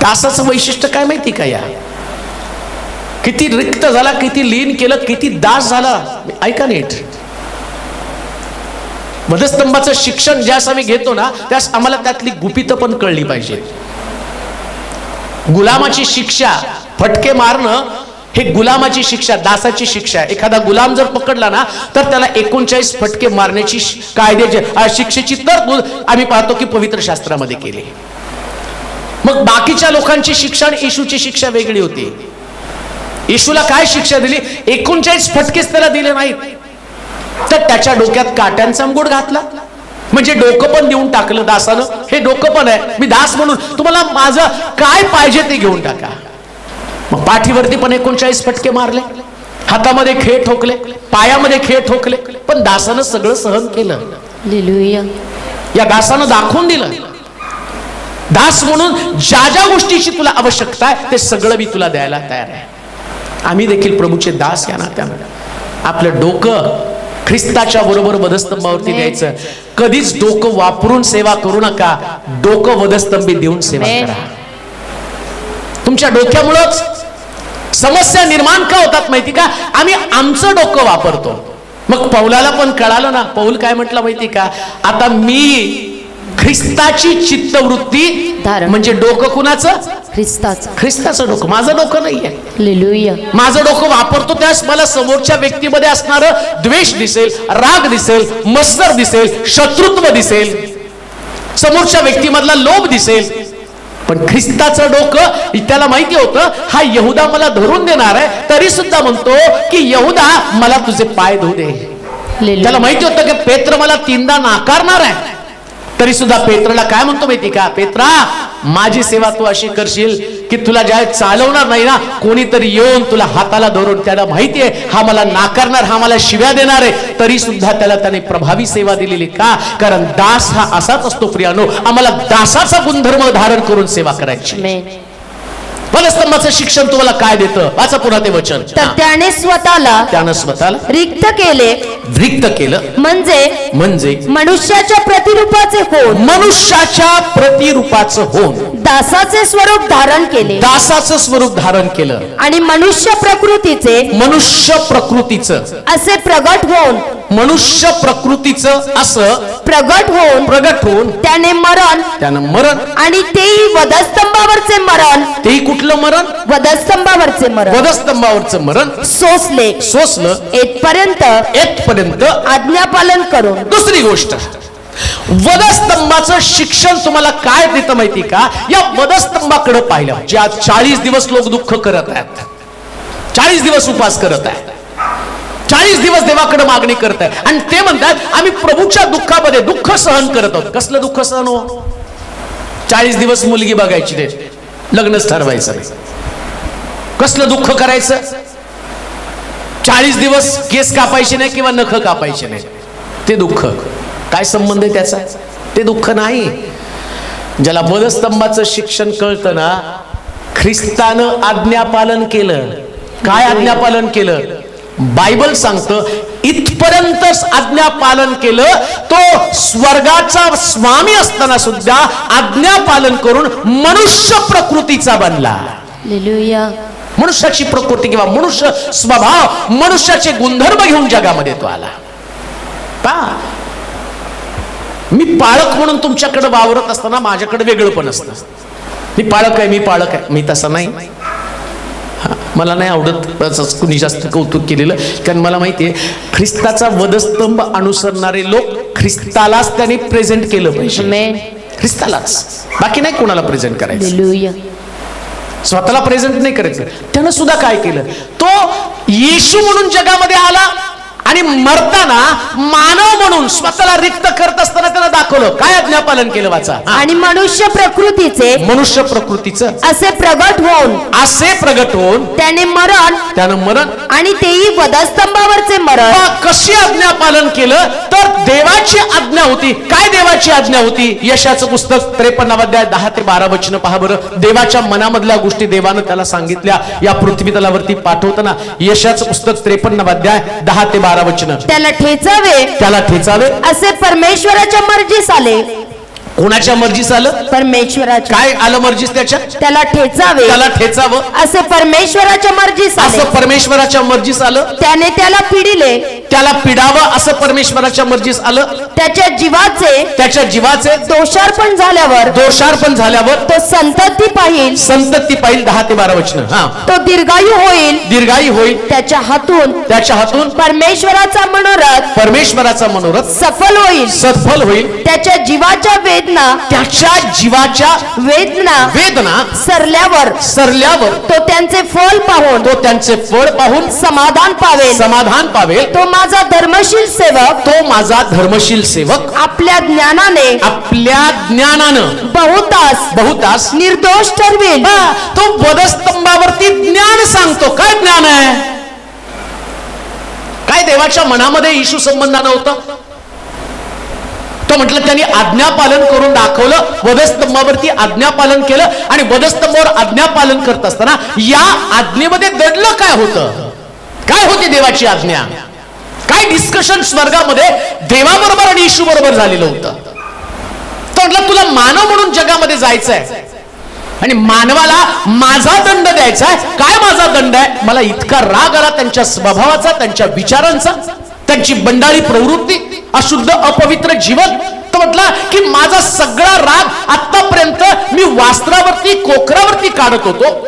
दासाचं वैशिष्ट्य काय माहिती का? या किती रिक्त झाला, किती लीन केलं, किती दास झाला. ऐका नीट, वधस्तंभाचं शिक्षण ज्यास आम्ही घेतो ना त्यास आम्हाला त्यातली गुपितं पण कळली पाहिजे. गुलामाची शिक्षा, फटके मारणं हे गुलामाची शिक्षा, दासाची शिक्षा. एखादा गुलाम जर पकडला ना तर त्याला 39 फटके मारण्याची शिक्षेची तरतूद आम्ही पाहतो की पवित्र शास्त्रामध्ये केली. मग बाकीच्या लोकांची शिक्षा आणि येशूची शिक्षा वेगळी होती. येशूला काय शिक्षा दिली? 39 फटकेच त्याला दिले नाहीत, तर त्याच्या डोक्यात काट्यांचा मुकुट घातला. म्हणजे डोकं पण देऊन टाकलं दासानं. हे डोकं पण आहे, मी दास म्हणून तुम्हाला माझं काय पाहिजे ते घेऊन टाका. मग पाठीवरती पण 39 फटके मारले, हातामध्ये खेळ ठोकले, पायामध्ये खेळ ठोकले, पण दासानं सगळं सहन केलं. हालेलुया. या दासानं दाखवून दिलं, दास म्हणून ज्या ज्या गोष्टीची तुला आवश्यकता आहे ते सगळं मी तुला द्यायला तयार आहे. आम्ही देखील प्रभूचे दास या नात्यानं आपलं डोकं ख्रिस्ताच्या बरोबर वधस्तंभावरती द्यायचं. कधीच डोकं वापरून सेवा करू नका, डोकं वधस्तंभी देऊन सेवा करा. तुमच्या डोक्यामुळेच समस्या निर्माण का होतात माहिती का? आम्ही आमचं डोकं वापरतो. मग पौलाला पण कळालं ना, पौल काय म्हटलं माहिती का? आता मी ख्रिस्ताची चित्तवृत्ती म्हणजे डोकं कुणाचं? ख्रिस्ताचं डोकं, माझं डोकं नाहीये. हालेलुया. माझं डोकं वापरतो त्यास मला समोरच्या व्यक्तीमध्ये असणारं द्वेष दिसेल, राग दिसेल, मत्सर दिसेल, शत्रुत्व दिसेल, समोरच्या व्यक्तीमधला लोभ दिसेल. पण ख्रिस्ताचं डोकं त्याला माहिती होतं हा यहुदा मला धरून देणार आहे, तरी सुद्धा म्हणतो की यहुदा मला तुझे पाय धुऊ दे. त्याला माहिती होतं की पेत्र मला 3दा नाकारणार आहे, तरी सुद्धा पेत्रला काय म्हणतो माहिती का? पेत्रा, माझी सेवा तू अशी करशील की तुला ज्या चालवणार नाही ना कोणीतरी येऊन तुला हाताला धरून, त्याला माहिती आहे हा मला नाकारणार, हा मला शिव्या देणार आहे, तरी सुद्धा त्याने प्रभावी सेवा दिलेली. का? कारण दास हा असाच असतो प्रियानो. आम्हाला दासाचा गुणधर्म धारण करून सेवा करायची. वधस्तंभाचं शिक्षण तुम्हाला काय देतं? वाचा पुन्हा ते वचन. तर त्याने स्वतःला रिक्त केलं म्हणजे मनुष्याच्या प्रतिरूपाचे होऊन, दासाचे स्वरूप धारण केलं आणि मनुष्य प्रकृतीचे असे प्रगट होऊन त्याने मरण आणि तेही वधस्तंभावरचे मरण. तेही कुठलं मरण? वधस्तंभावरचे मरण सोसलं येथपर्यंत आज्ञापालन करून. दुसरी गोष्ट, वधस्तंभाचं शिक्षण तुम्हाला काय देतं माहिती का? या वधस्तंभाकडे पाहिलं, ज्या 40 दिवस लोक दुःख करत आहेत, 40 दिवस उपास करत आहेत, 40 दिवस देवाकडे मागणी करत आहे आणि ते म्हणतात आम्ही प्रभूच्या दुःखामध्ये दुःख सहन करत आहोत. कसलं दुःख सहन हो? 40 दिवस मुलगी बघायची नाही, लग्नच ठरवायचं नाही. कसलं दुःख करायचं? 40 दिवस केस कापायचे नाही किंवा नख कापायचे नाही, ते दुःख. काय संबंध आहे त्याचा? ते दुःख नाही. ज्याला वधस्तंभाचं शिक्षण कळतं ना, ख्रिस्तानं आज्ञापालन केलं. काय आज्ञापालन केलं? बायबल सांगतं इथपर्यंतच आज्ञापालन केलं. तो स्वर्गाचा स्वामी असताना सुद्धा आज्ञापालन करून मनुष्य प्रकृतीचा बनला. हालेलुया. मनुष्याची प्रकृती किंवा मनुष्य स्वभाव, मनुष्याचे गुणधर्म घेऊन जगामध्ये तो आला. मी पाळक म्हणून तुमच्याकडे वावरत असताना माझ्याकडे वेगळं पण असतं. मी पाळक आहे, मी तसा नाही. मला नाही आवडत कुणी जास्त कौतुक केलेलं, कारण मला माहितीये ख्रिस्ताचा वधस्तंभ अनुसरणारे लोक ख्रिस्तालाच त्यांनी प्रेझेंट केलं पाहिजे. ख्रिस्तालाच, बाकी नाही कोणाला प्रेझेंट करायचं. स्वतःला प्रेझेंट नाही करायचं. त्यानं सुद्धा काय केलं? तो येशू म्हणून जगामध्ये आला आणि मरताना मानव म्हणून स्वतःला रिक्त करत असताना त्याला दाखवलं काय आज्ञापालन केलं वाचा. आणि मनुष्य प्रकृतीचं असे प्रगट होऊन त्याने मरण आणि तेही वधस्तंभावरचे मरण. कशी आज्ञापालन केलं तर देवाची आज्ञा होती. काय देवाची आज्ञा होती? यशाचं पुस्तक 53 अध्याय 10 ते 12 वचन पहा बरं. देवाच्या मनामधल्या गोष्टी देवानं त्याला सांगितल्या या पृथ्वी तलावरती पाठवताना. यशाचं पुस्तक 53 अध्याय 10 ते 12 वचन. त्याला ठेचावे असे परमेश्वराच्या मर्जीस आले. कोणाच्या मर्जीस आलं? परमेश्वराच्या. काय आलं मर्जीस त्याच्या? त्याला ठेचावं असे परमेश्वराच्या मर्जीस आलं. त्याने त्याला पिडावं असं परमेश्वराच्या मर्जीस आलं. त्याच्या जीवाचे दोषार्पण झाल्यावर तो संतती पाहिल 10 ते 12 वचन. तो दीर्घायू होईल त्याच्या हातून परमेश्वराचा मनोरथ सफल होईल. त्याच्या जीवाच्या वेदना सरल्यावर तो त्यांचे फळ पाहून समाधान पावेल. तो माझा धर्मशील सेवक आपल्या ज्ञानाने बहुतास निर्दोष ठरवेल. तो वधस्तंभावरती ज्ञान सांगतो. काय ज्ञान आहे? काय देवाच्या मनामध्ये येशू संबंधानं होतं? तो म्हटलं त्यांनी आज्ञापालन करून दाखवलं. वधस्तंभावरती आज्ञापालन केलं आणि वधस्तंभावर आज्ञापालन करत असताना या आज्ञेमध्ये दडलं काय होतं? काय होती देवाची आज्ञा? काय डिस्कशन स्वर्गामध्ये देवाबरोबर आणि येशू बरोबर झालेलं होतं? तो म्हटलं तुला मानव म्हणून जगामध्ये जायचंय आणि मानवाला माझा दंड द्यायचा आहे. काय माझा दंड आहे? मला इतका राग आला त्यांच्या स्वभावाचा, त्यांच्या विचारांचा, त्यांची बंडाळी प्रवृत्ती, अशुद्ध अपवित्र जीवन. तो म्हटला की माझा सगळा राग आतापर्यंत मी वास्त्रावरती कोकरावरती काढत होतो.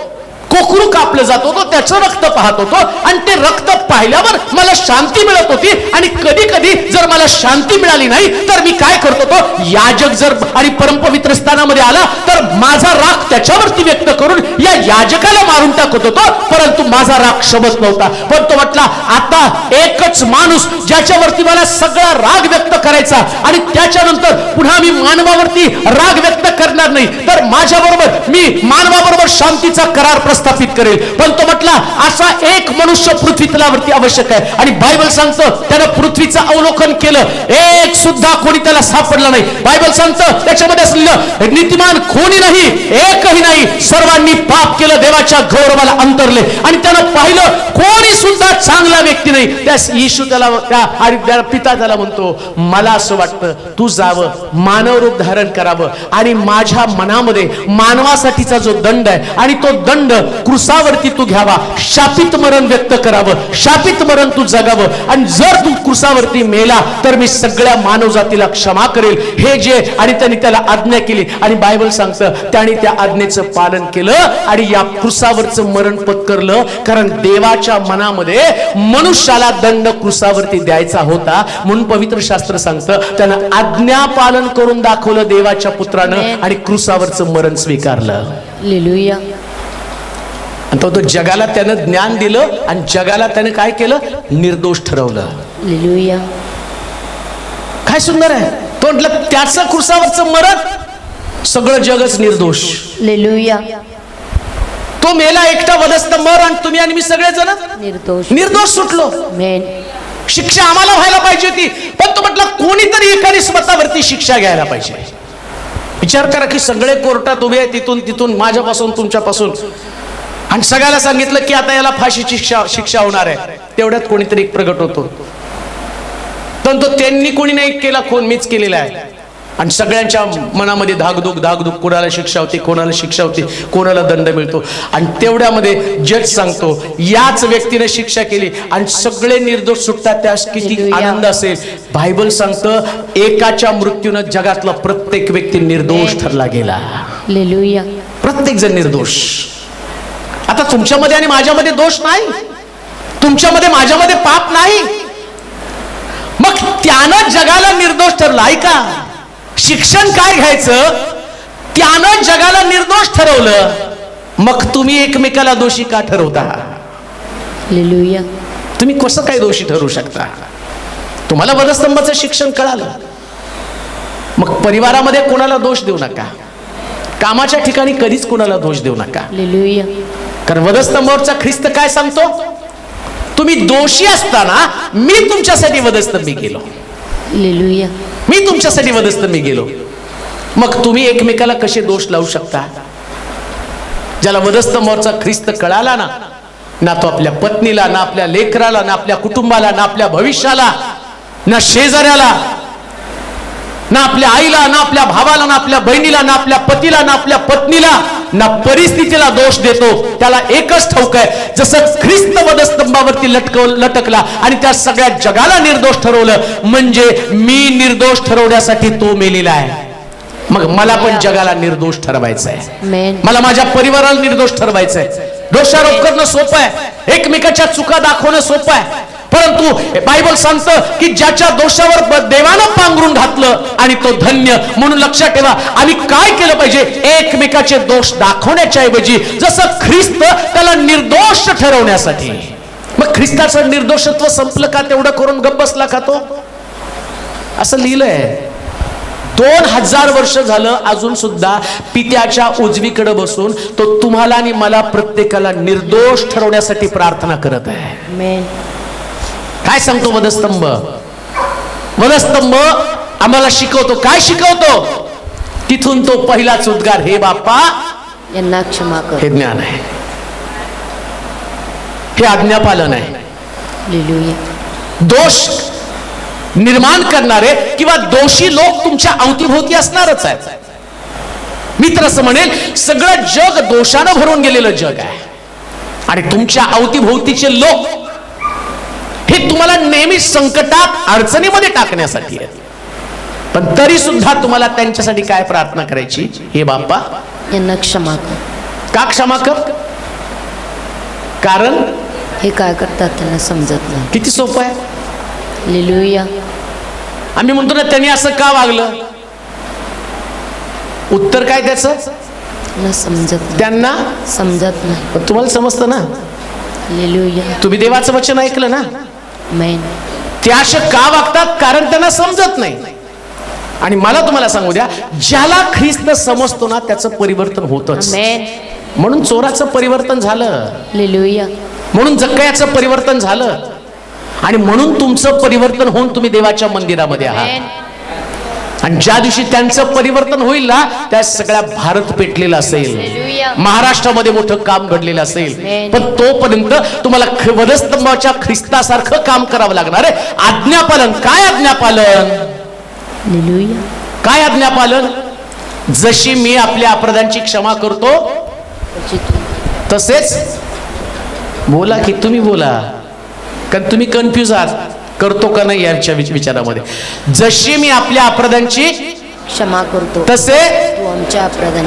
कोकरू कापलं जात होतं, त्याचं रक्त पाहत होतो आणि ते रक्त पाहिल्यावर मला शांती मिळत होती. आणि कधी कधी जर मला शांती मिळाली नाही तर मी काय करत होतो? याजक जर आणि परमपवित्र स्थानामध्ये आला तर माझा राग त्याच्यावरती व्यक्त करून या याजकाला मारून टाकत होतो. परंतु माझा राग शमत नव्हता. पण तो म्हटला आता एकच माणूस ज्याच्यावरती मला सगळा राग व्यक्त करायचा आणि त्याच्यानंतर पुन्हा मी मानवावरती राग व्यक्त करणार नाही तर माझ्याबरोबर मी मानवाबरोबर शांतीचा करार प्रस्थापित करेल. पण तो म्हटला असा एक मनुष्य पृथ्वी तलावरती आवश्यक आहे. आणि बायबल सांगतं त्यानं पृथ्वीचं अवलोकन केलं, एक सुद्धा कोणी त्याला सापडला नाही. बायबल सांगतं त्याच्यामध्ये असलेलं नीतिमान कोणी नाही, एकही नाही. सर्वांनी पाप केलं, देवाच्या गौरवाला अंतरले. आणि त्यानं पाहिलं कोणी सुद्धा चांगला व्यक्ती नाही. त्यास येशू त्याला पिता त्याला म्हणतो मला असं वाटतं तू जावं, मानव रूप धारण करावं आणि माझ्या मनामध्ये मानवासाठीचा जो दंड आहे आणि तो दंड क्रुसावरती तू घ्यावा. शापित मरण व्यक्त करावं, शापित मरण तू जगावं. आणि जर तू क्रुसावरती मेला तर मी सगळ्या मानव जातीला क्षमा करेल. हे जे आणि त्यांनी त्याला आज्ञा केली. आणि बायबल सांगतं त्याने त्या आज्ञेचं पालन केलं आणि या क्रुसावरचं मरण पत्करलं. कारण देवाच्या मनामध्ये मनुष्याला दंड क्रुसावरती द्यायचा होता. म्हणून पवित्र शास्त्र सांगतं त्यानं आज्ञा पालन करून दाखवलं देवाच्या पुत्रानं आणि क्रुसावरचं मरण स्वीकारलं. हालेलुया. आणि तो जगाला त्यानं ज्ञान दिलं आणि जगाला त्यानं काय केलं? निर्दोष ठरवलं. हालेलुया. काय सुंदर आहे. तो म्हटलं त्याचं क्रुसावरचं मरण सगळं जगच निर्दोष. हालेलुया. तो मेला एकटा वधस्तंभावर आणि तुम्ही आणि मी सगळेजण निर्दोष सुटलो. शिक्षा आम्हाला व्हायला पाहिजे होती पण तो म्हटलं कोणीतरी एकाने स्वतःवरती शिक्षा घ्यायला पाहिजे. विचार करा की सगळे कोर्टात उभे आहे, तिथून माझ्यापासून तुमच्यापासून, आणि सगळ्याला सांगितलं की आता याला फाशीची शिक्षा होणार आहे. तेवढ्यात कोणीतरी एक प्रगट होतो. परंतु त्यांनी कोणी नाही केला, कोण मीच केलेला आहे. आणि सगळ्यांच्या मनामध्ये धाकधूक कोणाला शिक्षा होती, कोणाला शिक्षा होती, कोणाला दंड मिळतो. आणि तेवढ्यामध्ये जज सांगतो याच व्यक्तीने शिक्षा केली आणि सगळे निर्दोष सुटतात. त्यास किती आनंद असेल. बायबल सांगतं एकाच्या मृत्यूने जगातला प्रत्येक व्यक्ती निर्दोष ठरला गेला. हालेलुया. प्रत्येक जण निर्दोष. आता तुमच्यामध्ये आणि माझ्यामध्ये दोष नाही, तुमच्यामध्ये माझ्यामध्ये पाप नाही. मग त्यानं जगाला निर्दोष ठरला. ऐका, शिक्षण काय घ्यायचं? त्यानं जगाला निर्दोष ठरवलं. मग तुम्ही एकमेकाला दोषी का ठरवता? हालेलुया. तुम्ही कसं काय दोषी ठरवू शकता? तुम्हाला वधस्तंभाचं शिक्षण कळालं, मग परिवारामध्ये कोणाला दोष देऊ नका, कामाच्या ठिकाणी कधीच कोणाला दोष देऊ नका. हालेलुया. कारण वधस्तंभावरचा ख्रिस्त काय सांगतो, तुम्ही दोषी असताना मी तुमच्यासाठी वधस्तंभी गेलो. हालेलुया. मी तुमच्यासाठी वधस्तंभी गेलो. मग तुम्ही एकमेकाला कसे दोष लावू शकता? ज्याला वधस्तंभावरचा ख्रिस्त कळाला ना, ना तो आपल्या पत्नीला, ना आपल्या लेकराला, ना आपल्या कुटुंबाला, ना आपल्या भविष्याला, ना शेजाऱ्याला, ना आपल्या आईला, ना आपल्या भावाला, ना आपल्या बहिणीला, ना आपल्या पतीला, ना आपल्या पत्नीला, ना परिस्थितीला दोष देतो. त्याला एकच ठाऊक आहे, जसं ख्रिस्त वधस्तंभावरती लटकला आणि त्या सगळ्या जगाला निर्दोष ठरवलं, म्हणजे मी निर्दोष ठरवण्यासाठी तो मेलेला आहे. मग मला पण जगाला निर्दोष ठरवायचं आहे, मला माझ्या परिवाराला निर्दोष ठरवायचं आहे. दोषारोप करणं सोपं आहे, एकमेकाच्या चुका दाखवणं सोपं आहे, परंतु बायबल सांगतं की ज्याच्या दोषावर देवानं पांघरून घातलं आणि तो धन्य. म्हणून लक्षात ठेवा, आम्ही काय केलं पाहिजे, एकमेकाचे दोष दाखवण्याच्या ऐवजी जसं ख्रिस्त त्याला निर्दोष ठरवण्यासाठी. मग ख्रिस्ताचं निर्दोषत्व संपलं का? तेवढं करून गप्प बसला का तो? असं लिहिलंय. 2000 वर्ष झालं अजून सुद्धा पित्याच्या उजवीकडे बसून तो तुम्हाला आणि मला प्रत्येकाला निर्दोष ठरवण्यासाठी प्रार्थना करत आहे. काय सांगतो वधस्तंभ? वधस्तंभ आम्हाला शिकवतो, काय शिकवतो? तिथून तो पहिलाच उद्गार, हे बाप्पा यांना क्षमा कर. हे ज्ञान आहे, हे आज्ञापालन आहे. हालेलुया. दोष निर्माण करणारे किंवा दोषी लोक तुमच्या अवतीभोवती असणारच आहेत. मी तर असं म्हणेल, सगळं जग दोषानं भरून गेलेलं जग आहे आणि तुमच्या अवतीभोवतीचे लोक हे तुम्हाला नेहमी संकटात, अडचणीमध्ये टाकण्यासाठी आहेत. पण तरी सुद्धा तुम्हाला त्यांच्यासाठी काय प्रार्थना करायची? हे बाप्पा यांना क्षमा कर. का क्षमा कर? कारण हे काय करतात त्यांना समजत नाही. किती सोपं आहे. हालेलुया. आम्ही म्हणतो ना, त्यांनी असं का वागलं? उत्तर काय त्याचं? त्यांना समजत नाही. पण तुम्हाला समजतं ना. हालेलुया. तुम्ही देवाचं वचन ऐकलं ना. ते असे का वागतात? कारण त्यांना समजत नाही. आणि मला तुम्हाला सांगू द्या, ज्याला ख्रिस्त समजतो ना त्याचं परिवर्तन होतच. म्हणून चोराचं परिवर्तन झालं. हालेलुया. म्हणून जक्कयाचं परिवर्तन झालं. आणि म्हणून तुमचं परिवर्तन होऊन तुम्ही देवाच्या मंदिरामध्ये आहात. आणि ज्या दिवशी त्यांचं परिवर्तन होईल ना, त्या सगळ्या भारत पेटलेला असेल, महाराष्ट्रामध्ये मोठं काम घडलेलं असेल. पण तोपर्यंत तुम्हाला वधस्तंभाच्या ख्रिस्तासारखं काम करावं लागणार आहे. आज्ञापालन. काय आज्ञापालन? काय आज्ञापालन? जशी मी आपल्या अपराधांची क्षमा करतो तसेच. बोला की तुम्ही बोला, कारण तुम्ही कन्फ्युज आहात, करतो का नाही याच्या विचारामध्ये. जशी मी आपल्या अपराधांची क्षमा करतो तसे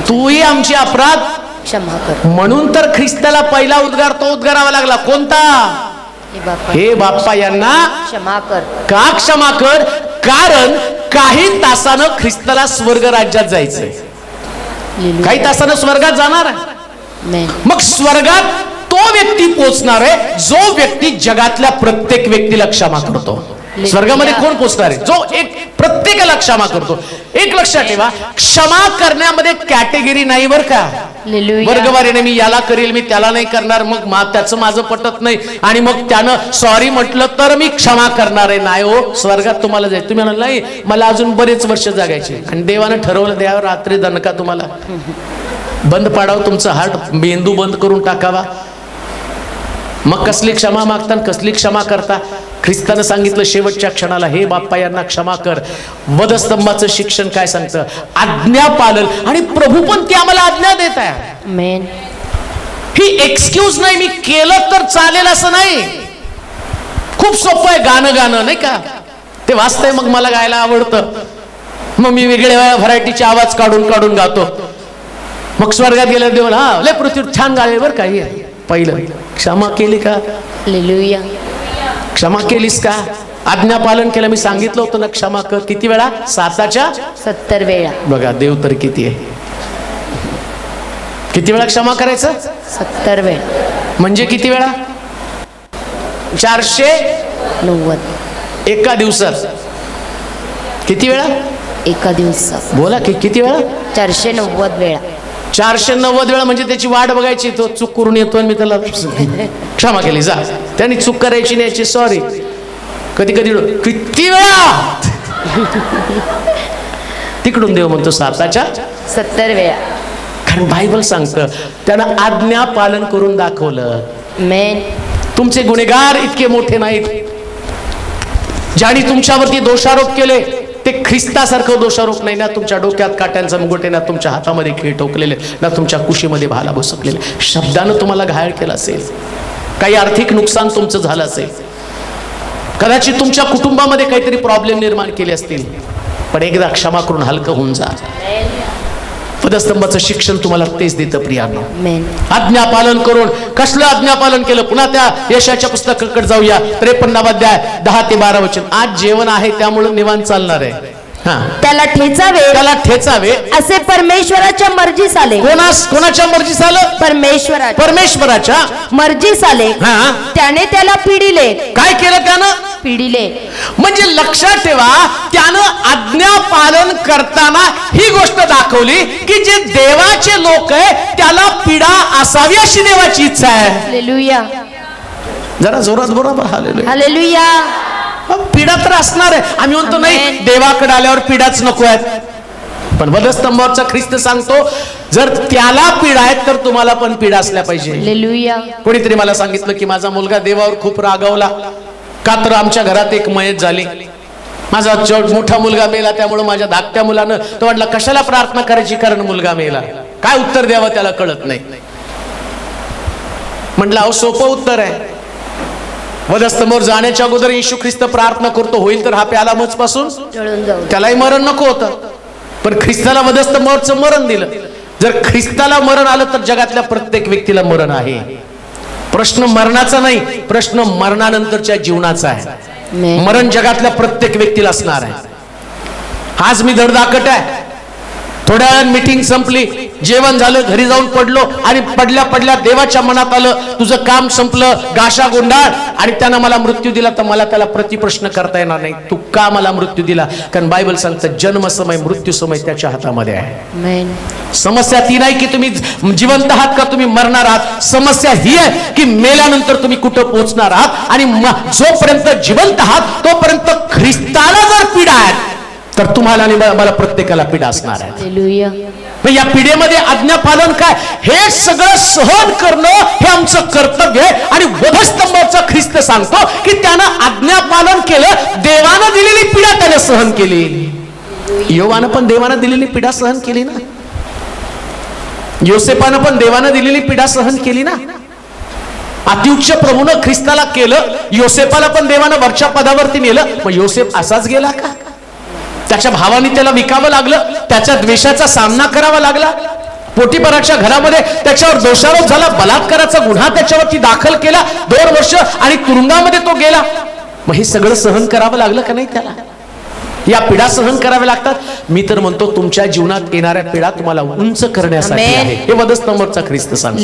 तूही आमचे अपराध क्षमा कर. म्हणून तर ख्रिस्ताला पहिला उद्गार तो उद्गारावा लागला. कोणता? हे बाप्पा यांना क्षमा कर. का क्षमा कर? कारण काही तासानं ख्रिस्ताला स्वर्ग राज्यात जायचंय. काही तासानं स्वर्गात जाणार आहे. मग स्वर्गात तो व्यक्ती पोचणार आहे जो व्यक्ती जगातल्या प्रत्येक व्यक्तीला क्षमा करतो. स्वर्गामध्ये कोण पोचणार आहे? जो एक प्रत्येकाला क्षमा करतो. एक लक्षात ठेवा, क्षमा करण्यामध्ये कॅटेगरी नाही बर का. वर्गवारीने मी याला करेल, मी त्याला नाही करणार, मग त्याचं माझं पटत नाही आणि मग त्यानं सॉरी म्हटलं तर मी क्षमा करणार आहे. नाही हो, स्वर्गात तुम्हाला जाईल. तुम्ही म्हणाल नाही मला अजून बरेच वर्ष जगायचे आणि देवानं ठरवलं द्यावं रात्री दणका तुम्हाला बंद पाडावं, तुमचं हार्ट मेंदू बंद करून टाकावा. मग कसली क्षमा मागता, कसली क्षमा करता? ख्रिस्तानं सांगितलं शेवटच्या क्षणाला, हे बाप्पा यांना क्षमा कर. वधस्तंभाचं शिक्षण काय सांगतं? आज्ञापालन. आणि प्रभू पण ती आम्हाला आज्ञा देत आहे. ही एक्सक्यूज नाही, मी केलं तर चालेल असं नाही. खूप सोपं आहे गाणं नाही का, ते वाचतंय मग मला गायला आवडतं, मग मी वेगळ्या व्हरायटीचे आवाज काढून गातो. मग स्वर्गात गेल्या देऊन हा लय पृथ्वी छान गाय बरं का. पहिलं क्षमा केली का? हालेलुया. क्षमा केलीस का? आज्ञापालन केलं. मी सांगितलं होतं ना क्षमा कर. किती वेळा? 7 वेळा. बघा देव तर किती आहे. किती वेळा क्षमा करायचं? 70 वेळा. म्हणजे किती वेळा? 490. एका दिवसात किती वेळा? एका दिवसात. बोला की किती वेळा? 490 वेळा. 490 वेळा. म्हणजे त्याची वाट बघायची, तो चूक करून येतो आणि मी त्याला क्षमा केली, जा. त्यांनी चूक करायची नाही याची सॉरी. कधी कधी किती वेळा तिकडून देव म्हणतो 70 वेळा. कारण बायबल सांगतं त्यानं आज्ञा पालन करून दाखवलं. मेन. तुमचे गुन्हेगार इतके मोठे नाहीत. ज्यांनी तुमच्यावरती दोषारोप केले ते ख्रिस्तासारखं दोषारोप नाही ना. तुमच्या डोक्यात काट्यांचा मुकुट आहे ना, तुमच्या हातामध्ये खीळ ठोकलेले ना, तुमच्या कुशीमध्ये भाला बसकलेले. शब्दानं तुम्हाला घायल केलं असेल, काही आर्थिक नुकसान तुमचं झालं असेल, कदाचित तुमच्या कुटुंबामध्ये काहीतरी प्रॉब्लेम निर्माण केले असतील, पण एकदा क्षमा करून हलकं होऊन जा. पदस्तंभाचं शिक्षण तुम्हाला तेच देतं प्रियांनो. आज्ञा पालन करून. कसलं आज्ञा पालन केलं? पुन्हा त्या यशाच्या पुस्तकाकडे जाऊया. 53 अध्याय 10 ते 12 वचन. आज जेवण आहे त्यामुळे निवांत चालणार आहे. त्याला ठेचावे असे परमेश्वराच्या मर्जीस आले. कोणाच्या मर्जीस आलं? परमेश्वराच्या मर्जीस आले. त्याने त्याला पिडिले. काय केलं त्यानं? पिडिले. म्हणजे लक्षात ठेवा, त्यानं आज्ञा पालन करताना ही गोष्ट दाखवली की जे देवाचे लोक आहे त्याला पीडा असावी अशी देवाची इच्छा आहे. हालेलुया. जरा जोरात बरोबर. हालेलुया. पीडा तर असणार आहे. आम्ही म्हणतो नाही देवाकडे आल्यावर पीडाच नको आहेत, पण वधस्तंभावरचा ख्रिस्त सांगतो जर त्याला पीडा आहेत तर तुम्हाला पण पीडा असल्या पाहिजे. हालेलुया. कोणीतरी मला सांगितलं की माझा मुलगा देवावर खूप रागावला, का तर आमच्या घरात एक मयत झाली. माझा मोठा मुलगा मेला, त्यामुळे माझ्या धाकट्या मुलानं तो म्हटला कशाला प्रार्थना करायची कारण मुलगा मेला. काय उत्तर द्यावं त्याला कळत नाही. म्हटलं अहो सोपं उत्तर आहे. वधस्तंभावर जाण्याच्या अगोदर येशू ख्रिस्त प्रार्थना करतो होईल तर हा प्याला मजपासून त्यालाही मरण नको होतं, पण ख्रिस्ताला वधस्तंभावरचं मरण दिलं. जर ख्रिस्ताला मरण आलं तर जगातल्या प्रत्येक व्यक्तीला मरण आहे. प्रश्न मरणाचा नाही, प्रश्न मरणानंतरच्या जीवनाचा आहे. मरण जगातल्या प्रत्येक व्यक्तीला असणार आहे. आज मी धडधाकट आहे. थोड्या वेळात मीटिंग संपली, जेवण झालं, घरी जाऊन पडलो आणि पडल्या पडल्या देवाच्या मनात आलं तुझं काम संपलं, गाशा गोंडाळ, आणि त्यानं मला मृत्यू दिला तर मला त्याला प्रतिप्रश्न करता येणार नाही तू का मला मृत्यू दिला. कारण बायबल सांगतं जन्म समय मृत्यू समय त्याच्या हातामध्ये आहे. समस्या ती नाही की तुम्ही जिवंत आहात का तुम्ही मरणार आहात. समस्या ही आहे की मेल्यानंतर तुम्ही कुठं पोहोचणार आहात. आणि जोपर्यंत जिवंत आहात तोपर्यंत ख्रिस्ताला जर पीडा आहे तर तुम्हाला आणि मला प्रत्येकाला पीडा असणार आहे. या पिढीमध्ये आज्ञा पालन काय हे सगळं सहन करणं हे आमचं कर्तव्य आहे. आणि वधस्तंभाचा ख्रिस्त सांगतो की त्यानं आज्ञा पालन केलं, देवानं दिलेली पीडा त्याने सहन केली. योवानं पण देवानं दिलेली पीडा सहन केली ना. योसेफानं पण देवानं दिलेली पीडा सहन केली ना. अत्युच्च प्रभूनं ख्रिस्ताला केलं, योसेफाला पण देवानं वरच्या पदावरती नेलं. मग योसेफ असाच गेला का? त्याच्या भावाने त्याला विकावं लागलं, त्याच्या द्वेषाचा सामना करावा लागला. पोटीपराच्या घरामध्ये त्याच्यावर दोषारोप झाला, बलात्काराचा गुन्हा त्याच्यावरती दाखल केला, 2 वर्ष आणि तुरुंगामध्ये तो गेला. मग हे सगळं सहन करावं लागलं का नाही त्याला? या पीडा सहन कराव्या लागतात. मी तर म्हणतो तुमच्या जीवनात येणाऱ्या पीडा तुम्हाला उंच करण्यासाठी आहे. हे वधस्तंभावरचा ख्रिस्त सांगतो.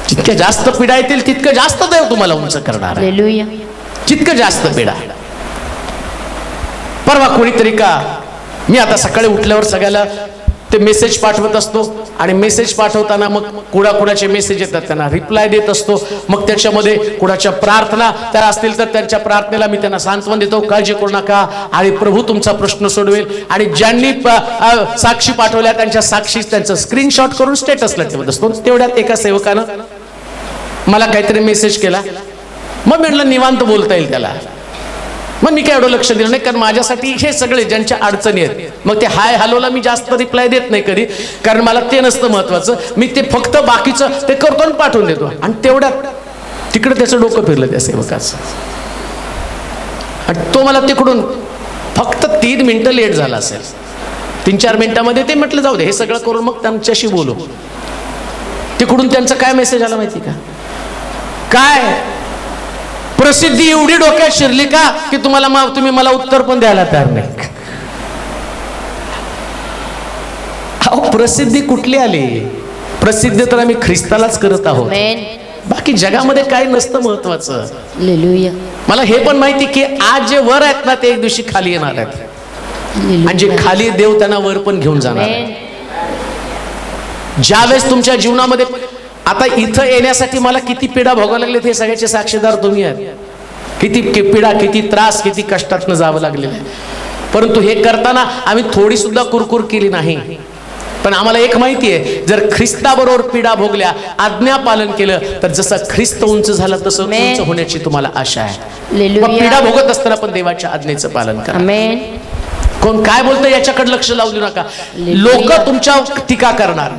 जितक्या जास्त पीडा येतील तितकं जास्त देव तुम्हाला उंच करणार आहे. जितकं जास्त पीडा. परवा कोणीतरी का मी आता सकाळी उठल्यावर सगळ्याला ते मेसेज पाठवत असतो आणि मेसेज पाठवताना मग कुणाचे मेसेज येतात त्यांना रिप्लाय देत असतो. मग त्याच्यामध्ये कुणाच्या प्रार्थना त्या असतील तर त्यांच्या प्रार्थनेला मी त्यांना सांत्वन देतो, काळजी करू नका आणि प्रभू तुमचा प्रश्न सोडवेल. आणि ज्यांनी साक्षी पाठवल्या त्यांच्या साक्षी त्यांचं स्क्रीनशॉट करून स्टेटसला ठेवत असतो. तेवढ्यात एका सेवकानं मला काहीतरी मेसेज केला. मग म्हटलं निवांत बोलता येईल त्याला. मग मी काय एवढं लक्ष दिलं नाही, कारण माझ्यासाठी हे सगळे ज्यांच्या अडचणी आहेत. मग ते हाय हॅलोला मी जास्त रिप्लाय देत नाही कधी, कारण मला ते नसतं महत्वाचं. मी ते फक्त बाकीचं ते करतो आणि पाठवून देतो. आणि तेवढ्यात तिकडे त्याचं डोकं फिरलं त्या सेवकाचं. आणि तो मला तिकडून फक्त 3 मिनिटं लेट झाला असेल. 3-4 मिनिटांमध्ये ते म्हटलं जाऊ दे हे सगळं करून मग त्यांच्याशी बोलू. तिकडून त्यांचा काय मेसेज आला माहिती का? काय प्रसिद्धी एवढी डोक्यात शिरली का की तुम्ही मला उत्तर पण द्यायला तयार नाही. अहो प्रसिद्धी कुठली आली? प्रसिद्धी तर आम्ही ख्रिस्तालाच करत आहोत. बाकी जगामध्ये काय नसतं महत्वाचं. हालेलुया. मला हे पण माहिती की आज जे वर आहेत ना ते एक दिवशी खाली येणार आहेत, आणि जे खाली देव त्यांना वर पण घेऊन जाणार आहे. ज्यावेळेस तुमच्या जीवनामध्ये आता इथं येण्यासाठी मला किती पीडा भोगावं लागले हे सगळ्याचे साक्षीदार तुम्ही आहेत. किती पीडा, किती त्रास, किती कष्टातनं जावं लागलेलं आहे. परंतु हे करताना आम्ही थोडी सुद्धा कुरकुर केली नाही. पण आम्हाला एक माहिती आहे, जर ख्रिस्ताबरोबर पीडा भोगल्या, आज्ञा पालन केलं, तर जसं ख्रिस्त उंच झाला तसं उंच होण्याची तुम्हाला आशा आहे. पीडा भोगत असताना पण देवाच्या आज्ञेचं पालन करा. कोण काय बोलतं याच्याकडे लक्ष लावू देऊ नका. लोक तुमच्यावर टीका करणार.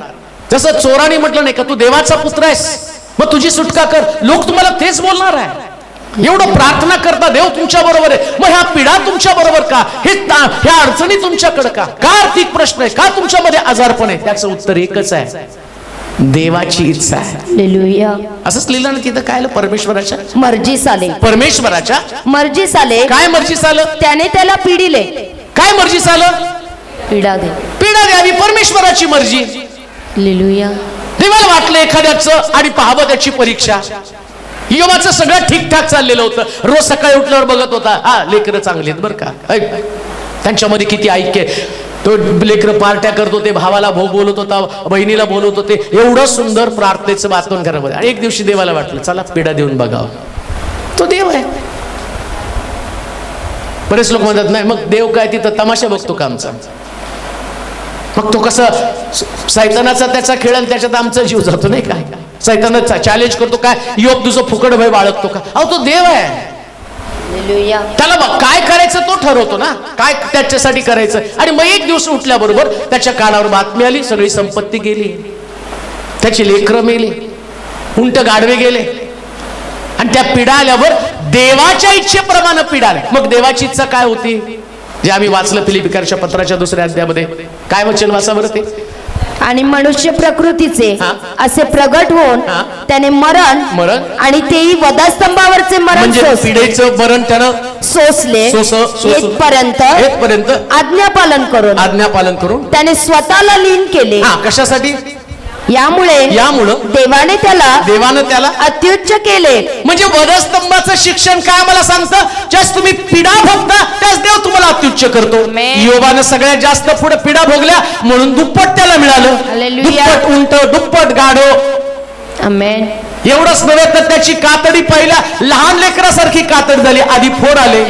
जसं चोराने म्हटलं नाही का, तू देवाचा पुत्र आहेस, मग तुझी सुटका कर. लोक तुम्हाला तेच बोलणार आहे. एवढं प्रार्थना करता, देव तुमच्या बरोबर आहे, मग ह्या पीडा तुमच्या बरोबर का, ह्या अडचणी तुमच्याकडे का, आर्थिक प्रश्न आहे का, तुमच्यामध्ये आजारपण आहे, त्याचं उत्तर एकच आहे, देवाची इच्छा आहे. हालेलुया. असंच लिहिलं ना तिथं. काय परमेश्वराच्या मर्जीस आले. परमेश्वराच्या मर्जीस आले. काय मर्जीस आलं? त्याने त्याला पिडिले. काय मर्जीस आलं? पीडा दे. पीडा द्यावी, परमेश्वराची मर्जी. हालेलुया. देवाला वाटलं एखाद्याचं आणि पाहावं त्याची परीक्षा. योबाचं सगळं ठीकठाक चाललेलं होतं. रोज सकाळी उठल्यावर बघत होता, हा लेकरं चांगली आहेत बरं का, त्यांच्यामध्ये किती ऐक्य. तो लेकरं पार्ट्या करत होते, भावाला बोलत होता, बहिणीला बोलत होते, एवढं सुंदर प्रार्थनेचं वातावरण घरामध्ये. आणि एक दिवशी देवाला वाटलं चला पीडा देऊन बघावं. तो देव आहे. बरेच लोक म्हणतात नाही मग देव काय तिथं तमाशा बघतो का आमचा, मग तो कसं सैतानाचा त्याचा खेळ आणि त्याच्यात आमचा जीव जातो नाही काय. सैतानाचा चॅलेंज करतो काय, योग तुझं फुकट भय बाळगतो का. अहो तो देव आहे. त्याला काय करायचं तो ठरवतो ना, काय त्याच्यासाठी करायचं. आणि मग एक दिवस उठल्याबरोबर त्याच्या कानावर बातमी आली, सगळी संपत्ती गेली, त्याची लेकरं मेली, उंट गाढवे गेले, आणि त्या पीडा आल्यावर देवाच्या इच्छेप्रमाणे पीडा आल्या. मग देवाची इच्छा काय होती, जे आम्ही वाचलं फिलिपिकरच्या पत्राच्या 2ऱ्या अध्यायामध्ये. काय वचन वाचा बरं ते. आणि मनुष्य प्रकृतीचे असे प्रगट होऊन त्याने मरण आणि तेही वधास्तंभावरचे मरण, म्हणजे पिढेचं मरण त्यानं सोसले येथपर्यंत आज्ञापालन करून त्याने स्वतःला लीन केले. कशासाठी? यामुळे देवाने त्याला अत्युच्च केले. म्हणजे वधस्तंभाचं शिक्षण काय मला सांगतं, ज्यास तुम्ही पीडा भोगता त्यास देव तुम्हाला अत्युच्च करतो. योबानं सगळ्यात जास्त पुढे पीडा भोगल्या म्हणून दुप्पट त्याला मिळालं. दुप्पट उंट, दुप्पट गाढो. आमेन. एवढंच नव्हे तर त्याची कातडी पहिल्या लहान लेकरासारखी कातड झाली, आधी फोड आले.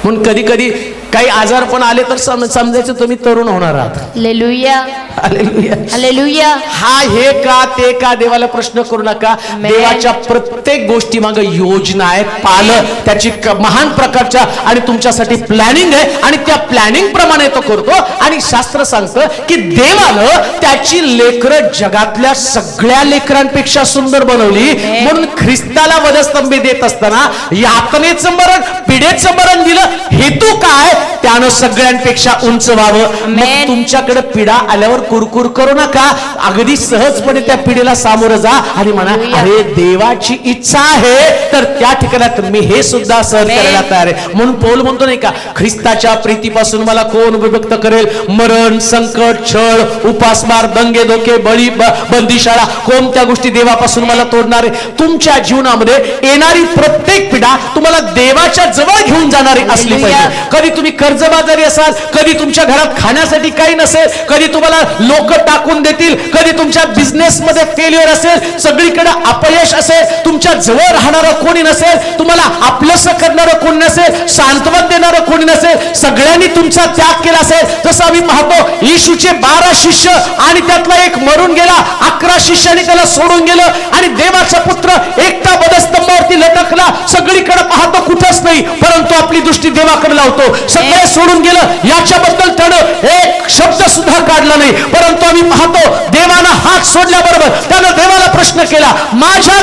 म्हणून कधी कधी काही आजार पण आले तर समजायचं तुम्ही तरुण होणार आहात. हालेलुया. हालेलुया. हालेलुया. हा हे का ते का देवाला प्रश्न करू नका. देवाच्या प्रत्येक गोष्टी मागे योजना आहे, पालन त्याची महान प्रकारच्या आणि तुमच्यासाठी प्लॅनिंग आहे, आणि त्या प्लॅनिंग प्रमाणे तो करतो. आणि शास्त्र सांगतं की देवानं त्याची लेकरं जगातल्या सगळ्या लेकरांपेक्षा सुंदर बनवली. म्हणून ख्रिस्ताला वधस्तंभी देत असताना यातनेचं मरण, पिढेचं मरण दिलं. हेतू काय, त्यानं सगळ्यांपेक्षा उंच व्हावं. मग तुमच्याकडे पीडा आल्यावर कुरकुर करू नका, अगदी सहजपणे त्या पिढीला सामोरं जा आणि म्हणा अरे देवाची इच्छा आहे तर त्या ठिकाणात मी हे सुद्धा सहन करायला तयार आहे. म्हणून पौल म्हणतो नाही का, ख्रिस्ताच्या प्रीतीपासून मला कोण विमुक्त करेल. मरण, संकट, छळ, उपासमार, दंगे धोके, बळी, बंदीशाळा, कोणत्या गोष्टी देवापासून मला तोडणार आहे. तुमच्या जीवनामध्ये येणारी प्रत्येक पीडा तुम्हाला देवाच्या जवळ घेऊन जाणारी असली पाहिजे. कधी तुम्ही कर्जबाजारी असाल, कधी तुमच्या घरात खाण्यासाठी काही नसेल, कधी तुम्हाला लोक टाकून देतील, कधी तुमच्या बिझनेस मध्ये फेल्युअर असेल, सगळीकडे अपयश असेल, तुमच्या जवळ राहणारं कोणी नसेल, तुम्हाला आपलंसं करणारं कोणी नसेल, सांत्वन देणारं कोणी नसेल, सगळ्यांनी तुमचा त्याग केला असेल. जसं आम्ही पाहतो येशूचे 12 शिष्य आणि त्यातला एक मरून गेला, 11 शिष्याने त्याला सोडून गेलं, आणि देवाचा पुत्र एकटा वधस्तंभावरती लटकला. सगळीकडे पाहतो कुठंच नाही, परंतु आपली दृष्टी देवाकडे लावतो. सगळे सोडून गेलं, याच्याबद्दल त्यानं एक शब्द सुद्धा काढला नाही. परंतु आम्ही पाहतो देवानं हात सोडल्याबरोबर त्यानं देवाला प्रश्न केला, माझ्या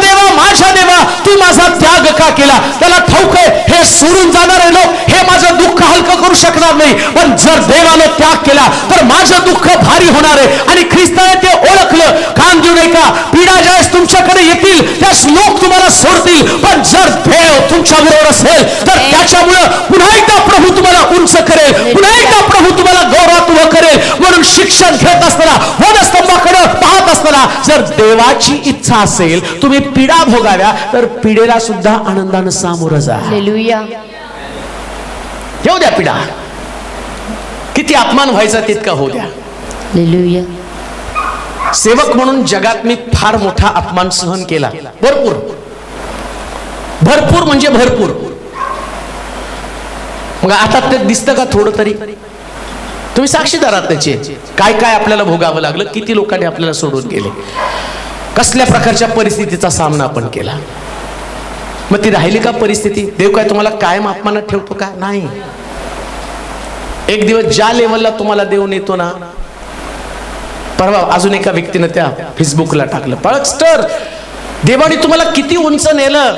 देवा तू माझा त्याग का केला. त्याला ठाऊक आहे हे सोडून जाणारे लोक हे माझं दुःख हलकं करू शकणार नाही, पण जर देवानं त्याग केला तर माझं दुःख भारी होणार आहे. आणि ख्रिस्ताने ते ओळखलं. कान देऊ नये का, पीडा ज्यावेळेस तुमच्याकडे येतील त्यास लोक तुम्हाला सोडतील, पण जर देव तुमच्या बरोबर असेल तर त्याच्यामुळे पुन्हा एकदा प्रभू तुम्हाला उंच करेल, पुन्हा एकदा प्रभू तुम्हाला गौरवात उभं करेल. म्हणून शिक्षण घेत असताना वधस्तंभाकडे पाहत होत असताना जर देवाची इच्छा असेल तुम्ही पीडा भोगाव्या तर पीडेला सुद्धा आनंदानं सामोरं जा. हालेलुया. येऊ द्या पीडा, किती अपमान व्हायचा तितका होऊ द्या. हालेलुया. सेवक म्हणून जगात मी फार मोठा अपमान सहन केला, भरपूर भरपूर म्हणजे भरपूर. मग आता ते दिसतं का थोडं तरी? तुम्ही साक्षीदार आहात त्याचे. काय काय आपल्याला भोगावं लागलं, किती लोकांनी आपल्याला सोडून गेले, कसल्या प्रकारच्या परिस्थितीचा सामना आपण केला. मग ती राहिली का परिस्थिती? देव काय तुम्हाला कायम अपमानात ठेवतो का? नाही. एक दिवस ज्या लेवलला तुम्हाला देव नेतो ना, परवा अजून एका व्यक्तीनं त्या फेसबुकला टाकलं, पळकस्टर देवाने तुम्हाला किती उंच नेलं,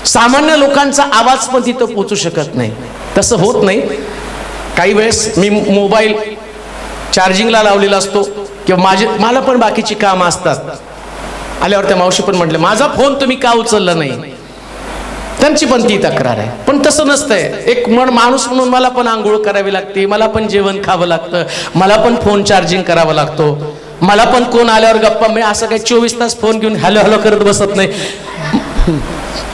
सामान्य लोकांचा आवाज पण तिथं पोचू शकत नाही. तसं होत नाही. काही वेळेस मी मोबाईल चार्जिंगला लावलेला असतो किंवा मला पण बाकीची कामं असतात. आल्यावर त्या मावशी पण म्हटले, माझा फोन तुम्ही का उचलला नाही? त्यांची पण ती तक्रार आहे. पण तसं नसतंय. एक माणूस म्हणून मला पण आंघोळ करावी लागते, मला पण जेवण खावं लागतं, मला पण फोन चार्जिंग करावा लागतो, मला पण कोण आल्यावर गप्पा. मी असं काही 24 तास फोन घेऊन हॅलो हॅलो करत बसत नाही.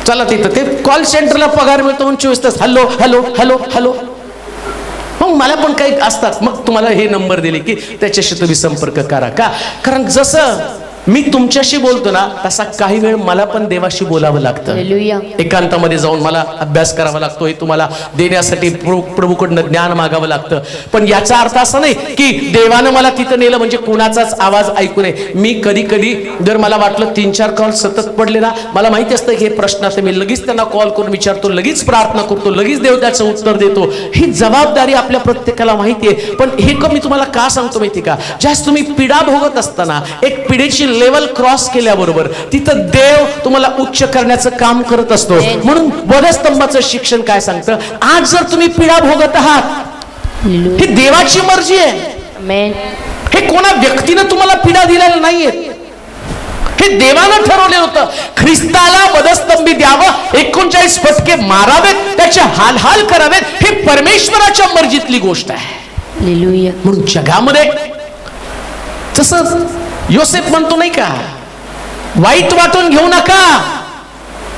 चला तिथं ते कॉल सेंटरला पगार मिळतो म्हणून 24 तास हॅलो हॅलो हॅलो हॅलो. मग मला पण काही असतात. मग तुम्हाला हे नंबर दिले की त्याच्याशी तुम्ही संपर्क करा. का? कारण जसं मी तुमच्याशी बोलतो ना तसा काही वेळ मला पण देवाशी बोलावं लागतं. एकांतामध्ये जाऊन मला अभ्यास करावा लागतो. हे तुम्हाला देण्यासाठी प्रभूकडनं ज्ञान मागावं लागतं. पण याचा अर्थ असा नाही की देवानं मला तिथं नेलं म्हणजे कुणाचाच आवाज ऐकू नये. मी कधी कधी जर मला वाटलं 3-4 कॉल सतत पडले ना, मला माहिती असतं की हे प्रश्न असते, मी लगेच त्यांना कॉल करून विचारतो, लगेच प्रार्थना करतो, लगेच देव त्याचं उत्तर देतो. ही जबाबदारी आपल्या प्रत्येकाला माहिती आहे. पण हे मी तुम्हाला का सांगतो माहिती का? ज्यास तुम्ही पीडा भोगत असताना एक पिढीची लेवल क्रॉस केल्याबरोबर तिथं देव तुम्हाला उच्च करण्याचं काम करत असतो. म्हणून वधस्तंभाचं शिक्षण काय सांगतं? आज जर तुम्ही पीडा भोगत आहात ही देवाची मर्जी आहे. हे कोणा व्यक्तीनं तुम्हाला पीडा दिलेल्या नाहीये, हे देवानं ठरवलेलं होतं. ख्रिस्ताला वधस्तंभी द्यावं, 39 फटके मारावेत, त्याचे हाल करावेत, हे परमेश्वराच्या मर्जीतली गोष्ट आहे. म्हणून जगामध्ये तसं योसेफ म्हणतो नाही का, वाईट वाटून घेऊ नका,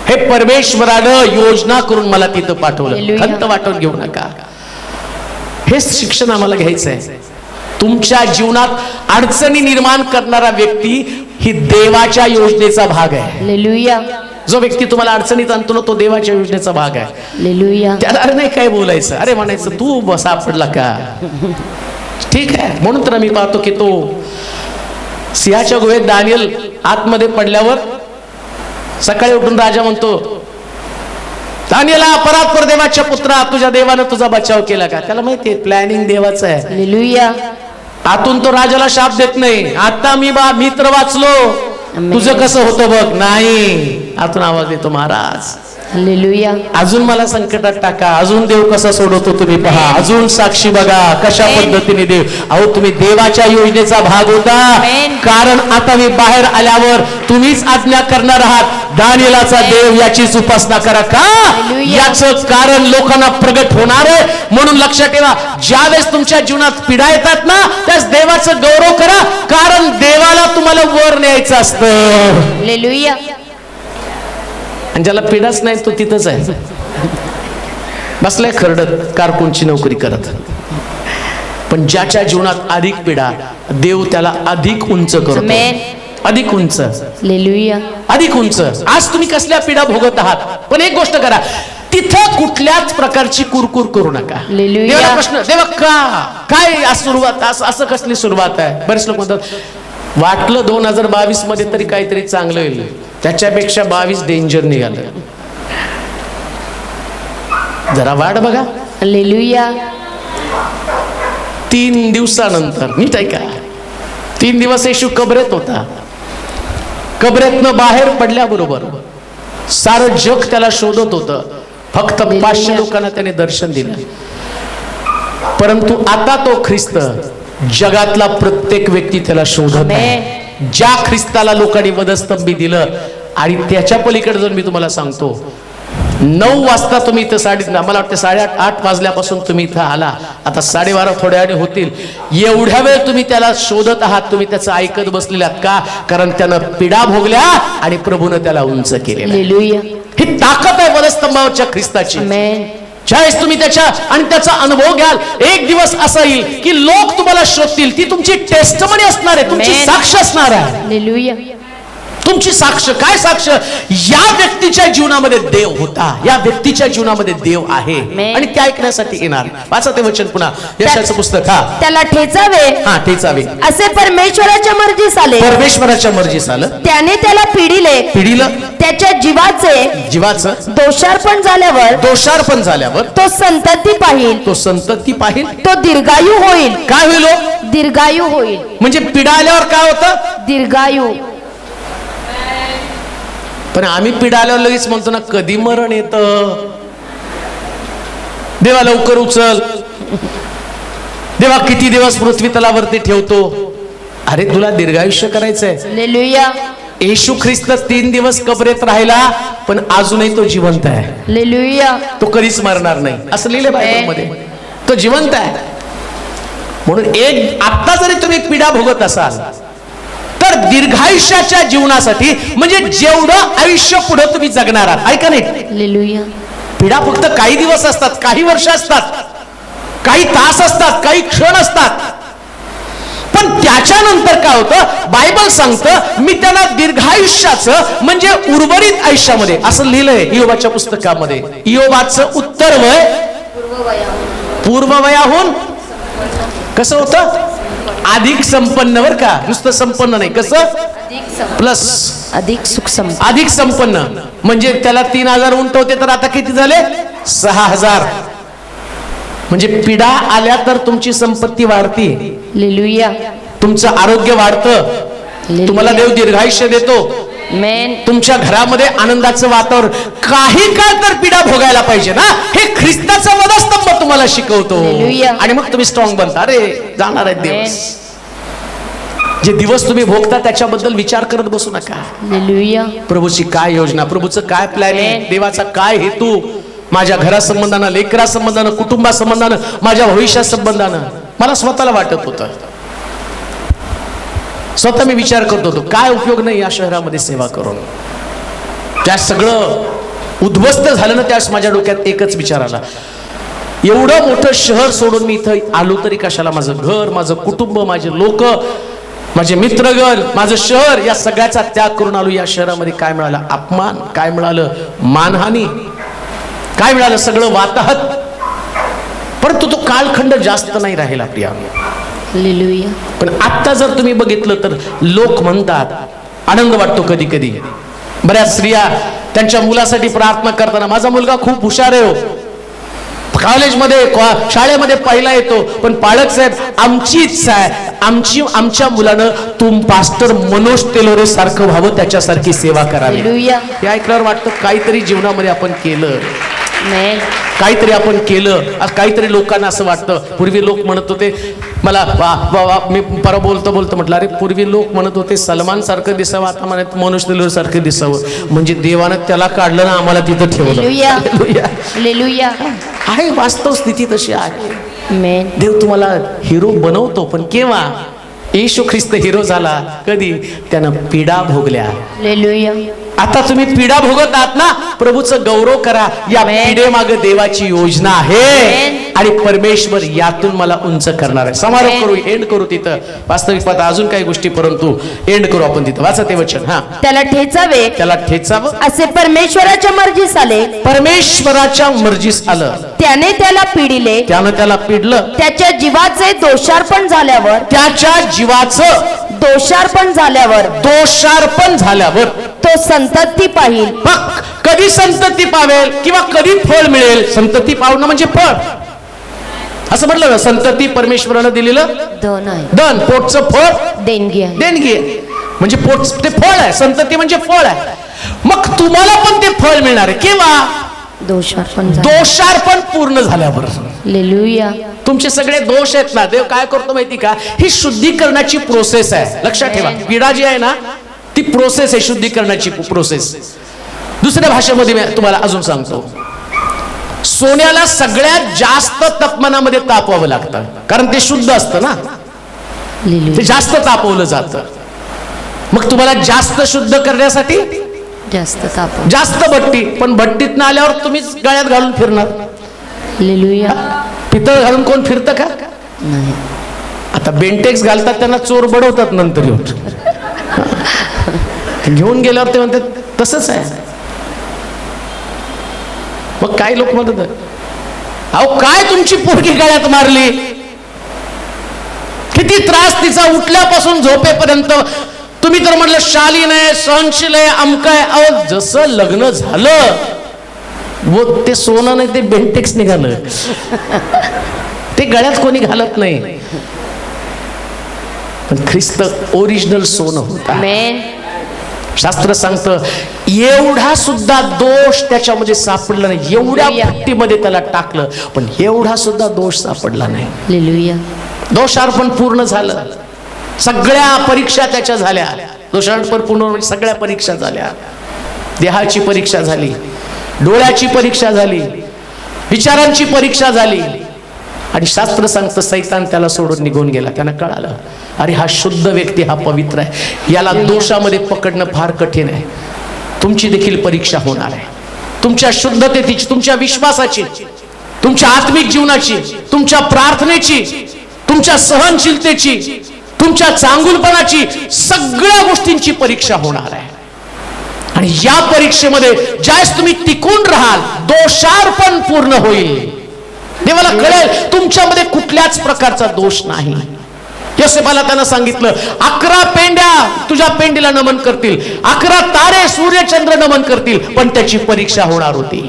हे परमेश्वरानं योजना करून मला तिथं पाठवलं, खंत वाटून घेऊ नका. हे शिक्षण आम्हाला घ्यायचं आहे. तुमच्या जीवनात अडचणी निर्माण करणारा व्यक्ती ही देवाच्या योजनेचा भाग आहे. जो व्यक्ती तुम्हाला अडचणीत आणतो ना तो देवाच्या योजनेचा भाग आहे. त्याला नाही काय बोलायचं, अरे म्हणायचं तू सापडला का, ठीक आहे. म्हणून तर मी पाहतो की तो सिंहाच्या गुहेत दानियल आतमध्ये पडल्यावर सकाळी उठून राजा म्हणतो, दानियला परात्पर देवाच्या पुत्रा, तुझ्या देवानं तुझा बचाव केला का? त्याला माहितीये प्लॅनिंग देवाचं आहे. आतून तो राजाला शाप देत नाही, आता मी तर वाचलो, तुझं कसं होतं बघ. नाही, आतून आवाज देतो, महाराज अजून मला संकटात टाका, अजून देव कसा सोडवतो तुम्ही पहा, अजून साक्षी बघा कशा पद्धतीने देव. अहो तुम्ही देवाच्या योजनेचा भाग होता. कारण आता मी बाहेर आल्यावर तुम्हीच आज्ञा करणार आहात, दानियेलाचा देव याचीच उपासना करा. का? याचं कारण लोकांना प्रगट होणार आहे. म्हणून लक्षात ठेवा, ज्यावेळेस तुमच्या जीवनात पीडा येतात ना त्याच देवाचं गौरव करा, कारण देवाला तुम्हाला वर न्यायचं असतं. आणि ज्याला पीडाच नाही तो तिथंच आहे, बसलाय खरडत कारकुनची नोकरी करत. पण ज्याच्या जीवनात अधिक पीडा, देव त्याला अधिक उंच करतो, अधिक उंच, अधिक उंच. आज तुम्ही कसल्या पीडा भोगत आहात, पण एक गोष्ट करा, तिथं कुठल्याच प्रकारची कुरकुर करू नका. देवाला प्रश्न, देवा का काय सुरुवात, असं कसली सुरुवात आहे? बरेच लोक म्हणतात वाटलं 2022 मध्ये तरी काहीतरी चांगलं येईल, त्याच्यापेक्षा 22 डेंजर निघालं. जरा वाट बघा. 3 दिवसानंतर, नीट ऐका, 3 दिवस येशू कबरेत होता. कबरेतनं बाहेर पडल्याबरोबर सारं जग त्याला शोधत होतं. फक्त 500 लोकांना त्याने दर्शन दिलं. परंतु आता तो ख्रिस्त जगातला प्रत्येक व्यक्ती त्याला शोधत आहे. ज्या ख्रिस्ताला लोकांनी वधस्तंभी दिलं, आणि त्याच्या पलीकडे जर मी तुम्हाला सांगतो, 9 वाजता तुम्ही इथं मला वाटतं 8:30 वाजल्यापासून तुम्ही इथं आला. आता 12:30 थोड्या वेळ होतील. एवढ्या वेळ तुम्ही त्याला शोधत आहात, तुम्ही त्याचं ऐकत बसलेले आहात का? कारण त्यानं पिडा भोगल्या आणि प्रभूनं त्याला उंच केलेलं. ही ताकद आहे वधस्तंभावरच्या ख्रिस्ताची. ज्यावेळेस तुम्ही त्याचा अनुभव घ्याल, एक दिवस असा येईल की लोक तुम्हाला शोधतील. ती तुमची टेस्टमनी असणार आहे, तुमची साक्ष असणार आहे. तुमची साक्ष काय? साक्ष या व्यक्तीच्या जीवनामध्ये देव होता, या व्यक्तीच्या जीवनामध्ये देव आहे आणि ते ऐकण्यासाठी येणार. वाचा ते वचन पुन्हा, यशाचं पुस्तक. त्याला ठेचावे, ठेचावे असे परमेश्वराच्या मर्जीस आले. परमेश्वराच्या मर्जीस आलं. त्याने त्याला पिडिलं. त्याच्या जीवाचं दोषार्पण झाल्यावर तो संतती पाहिल. तो दीर्घायू होईल. काय होईल? दीर्घायू होईल. म्हणजे पिडा आल्यावर काय होतं? दीर्घायू. पण आम्ही पिडा आल्यावर लगेच म्हणतो ना, कधी मरण येतं, देवा लवकर उचल, देवा किती दिवस पृथ्वी तलावरती ठेवतो. अरे तुला दीर्घायुष्य करायचंय. हालेलुया. येशू ख्रिस्त 3 दिवस कबरेत राहिला, पण अजूनही तो जिवंत आहे. हालेलुया. तो कधीच मरणार नाही असं लिहिलं बायबलमध्ये. तो जिवंत आहे. म्हणून आता जरी तुम्ही पिडा भोगत असाल तर दीर्घायुष्याच्या जीवनासाठी, म्हणजे जेवढं आयुष्य पुढे तुम्ही जगणार आहात, ऐका नाही, हालेलुया, पिढा फक्त काही दिवस असतात, काही वर्ष असतात, काही तास असतात, काही क्षण असतात. पण त्याच्यानंतर काय होतं? बायबल सांगतं मी त्याला दीर्घायुष्याचं म्हणजे उर्वरित आयुष्यामध्ये, असं लिहिलंय इयोबाच्या पुस्तकामध्ये. इयोबाचं उत्तर वय पूर्ववयाहून कसं होतं? अधिक संपन्न. बर का, नुसतं संपन्न नाही, कसं? प्लस अधिक सुख संपन्न. अधिक संपन्न म्हणजे त्याला 3000 उंट होते, तर आता किती झाले? 6000. म्हणजे पिढा आल्या तर तुमची संपत्ती वाढते. हालेलुया. तुमचं आरोग्य वाढतं. तुम्हाला देव दीर्घायुष्य देतो. तुमच्या घरामध्ये आनंदाचं वातावरण. काही काळ तर पिढा भोगायला पाहिजे ना, हे ख्रिस्ताचा वधस्तंभ तुम्हाला शिकवतो. आणि मग तुम्ही स्ट्रॉंग बनता. अरे जाणार आहेत दिवस, जे दिवस तुम्ही भोगता त्याच्याबद्दल विचार करत बसू नका. हालेलुया. प्रभूची काय योजना, प्रभूचं काय प्लॅनिंग, देवाचा काय हेतू, माझ्या घरासंबंधानं, लेकरासंबंधानं, कुटुंबासंबंधानं, माझ्या भविष्यासंबंधानं. मला स्वतःला वाटत होतं, स्वतः मी विचार करत होतो, काय उपयोग नाही या शहरामध्ये सेवा करून. त्या सगळं उद्ध्वस्त झालं ना, त्यावेळेस माझ्या डोक्यात एकच विचार आला, एवढं मोठं शहर सोडून मी इथं आलो तरी कशाला? माझं घर, माझं कुटुंब, माझे लोक, माझे मित्रगण, माझं शहर, या सगळ्याचा त्याग करून आलो. या शहरामध्ये काय मिळालं? अपमान. काय मिळालं? मानहानी. काय मिळालं? सगळं वाताहत. परंतु तो कालखंड जास्त नाही राहिला प्रिया. हालेलुया. पण आता जर तुम्ही बघितलं तर लोक म्हणतात, आनंद वाटतो कधी कधी, बऱ्याच स्त्रिया त्यांच्या मुलासाठी प्रार्थना करताना, माझा मुलगा खूप हुशार आहे हो, कॉलेजमध्ये शाळेमध्ये पहिला येतो, पण पालक साहेब आमची इच्छा आहे, आमच्या मुलानं तुम पास्टर मनोज तेलोरे सारखं व्हावं, त्याच्यासारखी सेवा करावी. हे ऐकल्यावर वाटतं काहीतरी जीवनामध्ये आपण केलं, काहीतरी आपण केलं. काहीतरी लोकांना असं वाटतं, पूर्वी लोक म्हणत होते मला, मी परवा बोलतो म्हटलं, अरे पूर्वी लोक म्हणत होते सलमान सारखं दिसावं, आता म्हणत मनोज तेलोरे सारखं दिसावं. म्हणजे देवानं त्याला काढलं ना, आम्हाला तिथं ठेवलं. आहे वास्तव स्थिती तशी आहे. देव तुम्हाला हिरो बनवतो, पण केव्हा? येशू ख्रिस्त हिरो झाला कधी? त्यानं पीडा भोगल्या. आता तुम्ही पीडा भोगत आहात ना, प्रभूचं गौरव करा. या पिढे मागे देवाची योजना आहे आणि परमेश्वर यातून मला उंच करणार आहे. समारोप करू, एंड करू तिथं. वास्तविक पाहता अजून काही गोष्टी, परंतु एंड करू आपण तिथं. वाचा ते वचन. त्याला ठेचावं असे परमेश्वराच्या मर्जीस आले. परमेश्वराच्या मर्जीस आलं. त्याने त्याला पिडिले. त्यानं त्याला पिडलं. त्याच्या जीवाचे दोषार्पण झाल्यावर. त्याच्या जीवाचं दोषार्पण झाल्यावर तो संतती पाहिल. कधी संतती पावेल किंवा कधी फळ मिळेल? संतती पावणं म्हणजे फळ. असं म्हटलं ना, संतती परमेश्वरानं दिलेलं धन, पोटचं फळ देणगी आहे. म्हणजे पोट ते फळ आहे, संतती म्हणजे फळ आहे. मग तुम्हाला पण ते फळ मिळणार आहे केव्हा? दोषार्पण पूर्ण झाल्यावर. हालेलुया. तुमचे सगळे दोष आहेत ना, देव काय करतो माहिती का? ही शुद्धीकरणाची प्रोसेस आहे. लक्षात ठेवा, पिढा जी आहे ना, ती प्रोसेस आहे, शुद्धीकरणाची प्रोसेस. दुसऱ्या भाषेमध्ये मी तुम्हाला अजून सांगतो, सोन्याला सगळ्यात जास्त तापमानामध्ये तापवावं लागतं, कारण ते शुद्ध असतं ना, ते जास्त तापवलं जातं. मग तुम्हाला जास्त शुद्ध करण्यासाठी जास्त भट्टी, पण भट्टीत आल्यावर तुम्हीच गळ्यात घालून फिरणार. पितळ घालून कोण फिरतं का? नाही. आता बेंटेक्स घालतात, त्यांना चोर बडवतात नंतर येऊन. घेऊन गेल्यावर ते म्हणतात तसंच आहे. मग काही लोक म्हणतात, अहो काय तुमची पोरगी गळ्यात मारली, किती त्रास तिचा उठल्यापासून झोपेपर्यंत. तुम्ही तर म्हटलं शालीन आहे, सहनशील आहे, अमकं आहे. अहो जसं लग्न झालं व ते सोनं नाही, ते बेंटेक्स निघालं. ते गळ्यात कोणी घालत नाही, पण ख्रिस्त ओरिजिनल सोनं होता. शास्त्र सांगतं एवढा सुद्धा दोष त्याच्यामध्ये सापडला नाही. एवढ्या भट्टीमध्ये त्याला टाकलं, पण एवढा सुद्धा दोष सापडला नाही. दोषार्पण पूर्ण झालं, सगळ्या परीक्षा त्याच्या झाल्या. दोषार्पण पूर्ण, सगळ्या परीक्षा झाल्या. देहाची परीक्षा झाली, डोळ्याची परीक्षा झाली, विचारांची परीक्षा झाली. आणि शास्त्र सांगतं सैतान त्याला सोडून निघून गेला. त्यांना कळालं अरे हा शुद्ध व्यक्ती, हा पवित्र आहे, याला दोषामध्ये पकडणं फार कठीण आहे. तुमची देखील परीक्षा होणार आहे, तुमच्या शुद्धतेची, तुमच्या विश्वासाची, तुमच्या आत्मिक जीवनाची, तुमच्या प्रार्थनेची, तुमच्या सहनशीलतेची, तुमच्या चांगुलपणाची, सगळ्या गोष्टींची परीक्षा होणार आहे. आणि या परीक्षेमध्ये ज्यावेळेस तुम्ही टिकून राहाल, दोषार्पण पूर्ण होईल. देवाला कळेल तुमच्यामध्ये कुठल्याच प्रकारचा दोष नाही. योसेफाला त्यानं सांगितलं 11 पेंड्या तुझ्या पेंडीला नमन करतील, 11 तारे सूर्यचंद्र नमन करतील, पण त्याची परीक्षा होणार होती.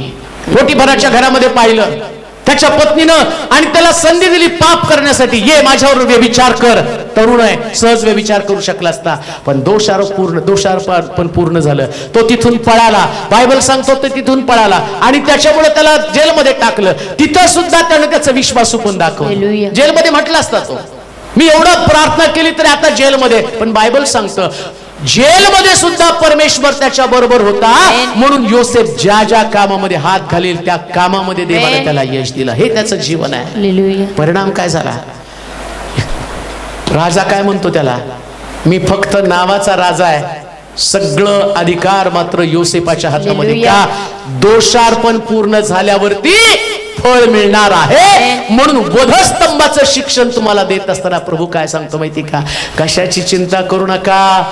पोटिफराच्या घरामध्ये पाहिलं त्याच्या पत्नीनं आणि त्याला संधी दिली पाप करण्यासाठी, ये माझ्यावर व्यभिचार कर. तरुण आहे, सहज व्यभिचार करू शकला असता, पण दोषारोपण पूर्ण झालं. तो तिथून पळाला. बायबल सांगतो तो तिथून पळाला आणि त्याच्यामुळे त्याला जेलमध्ये टाकलं. तिथं सुद्धा त्यानं त्याचा विश्वास उपून दाखवला. जेलमध्ये म्हटलं असता तो मी एवढं प्रार्थना केली तरी आता जेलमध्ये, पण बायबल सांगतं जेलमध्ये सुद्धा परमेश्वर त्याच्या बरोबर होता. म्हणून योसेफ ज्या ज्या कामामध्ये हात घालेल त्या कामामध्ये देवाने त्याला यश दिलं. हे त्याचं जीवन आहे. परिणाम काय झाला? राजा काय म्हणतो त्याला, मी फक्त नावाचा राजा आहे, सगळं अधिकार मात्र योसेफाच्या हातामध्ये. का? दोषार्पण पूर्ण झाल्यावरती फळ मिळणार आहे. म्हणून वधस्तंभाचं शिक्षण तुम्हाला देत असताना प्रभू काय सांगतो माहिती का? कशाची चिंता करू नका,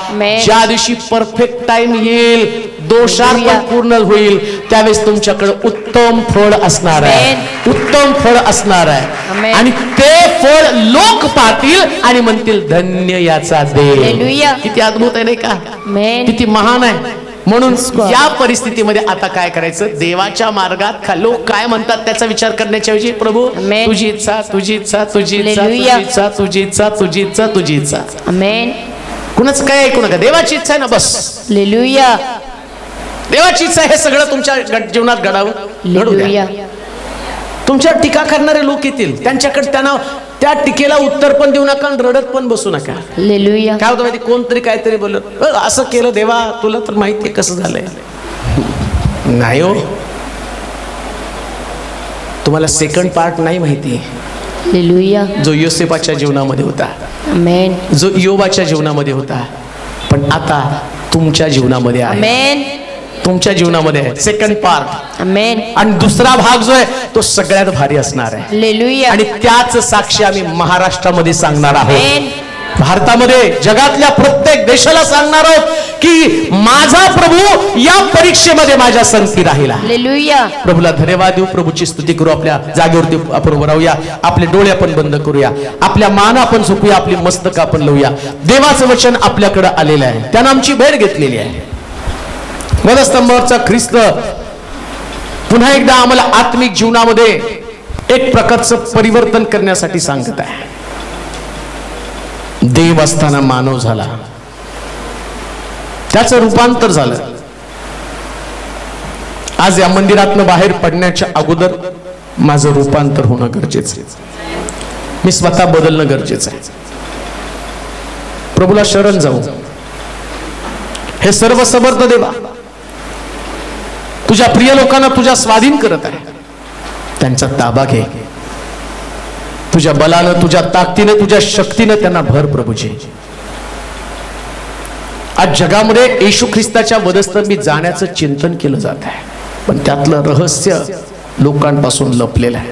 ज्या दिवशी परफेक्ट टाइम येईल, दोषार्पण पूर्ण होईल, त्यावेळेस तुमच्याकडे उत्तम फळ असणार आहे, उत्तम फळ असणार आहे. आणि ते फळ लोक पाहतील आणि म्हणतील धन्य याचा देव. किती अद्भुत आहे नाही का? किती महान आहे. म्हणून या परिस्थितीमध्ये आता काय करायचं? देवाच्या मार्गात लोक काय म्हणतात त्याचा विचार करण्याच्या ऐवजी प्रभू तुझी इच्छा, तुझी इच्छा, तुझी इच्छा, तुझी इच्छा, तुझी इच्छा, तुझी इच्छा, तुझी इच्छा. आमेन. कुणाचं काय ऐकू नका, देवाची इच्छा आहे ना बस. हालेलुया. देवाची इच्छा हे सगळं तुमच्या जीवनात घडावं. हालेलुया. तुमच्यावर टीका करणारे लोक येतील, त्यांच्याकडे त्यांना त्या टीकेला उत्तर पण देऊ नका आणि रडत पण बसू नका. हालेलुया. काय होतं माहिती, कोणतरी काहीतरी बोललं, असं केलं देवा, तुला तर माहिती कसं झालंय. नाही हो, तुम्हाला सेकंड पार्ट नाही माहिती. हालेलुया. जो योसेफाच्या जीवनामध्ये होता, आमेन, जो योबाच्या जीवनामध्ये होता, पण आता तुमच्या जीवनामध्ये आहे. आमेन. तुमच्या जीवनामध्ये आहे सेकंड पार्ट. आमेन. आणि दुसरा भाग जो आहे तो सगळ्यात भारी असणार आहे. हालेलुया. आणि त्याच साक्षी आम्ही महाराष्ट्रामध्ये सांगणार आहोत, भारतामध्ये, जगातल्या प्रत्येक देशाला सांगणार आहोत की माझा प्रभू या परीक्षेमध्ये माझ्या संगती राहिला. हालेलुया. प्रभूला धन्यवाद देऊ, प्रभूची स्तुती करू. आपल्या जागेवरती आपण उभं राहूया, आपले डोळे आपण बंद करूया, आपल्या मान आपण झोपूया, आपली मस्तक आपण लावूया. देवाचं वचन आपल्याकडे आलेलं आहे, त्यानं आमची भेट घेतलेली आहे. वधस्तंभावरचा ख्रिस्त पुन्हा एकदा आम्हाला आत्मिक जीवनामध्ये एक प्रकारचं परिवर्तन करण्यासाठी सांगत आहे. देव असताना मानव झाला, त्याचं रूपांतर झालं. आज या मंदिरातनं बाहेर पडण्याच्या अगोदर माझं रूपांतर होणं गरजेचं आहे. मी स्वतः बदलणं गरजेचं आहे. प्रभूला शरण जाऊ. हे सर्व समर्थ देवा, तुझ्या प्रिय लोकांना तुझ्या स्वाधीन करत आहे. त्यांचा ताबा घे. तुझ्या बलानं, तुझ्या ताकदीनं, तुझ्या शक्तीनं त्यांना भर प्रभूजी. आज जगामध्ये येशू ख्रिस्ताच्या वधस्तंभी जाण्याचं चिंतन केलं जात आहे, पण त्यातलं रहस्य लोकांपासून लपलेलं आहे.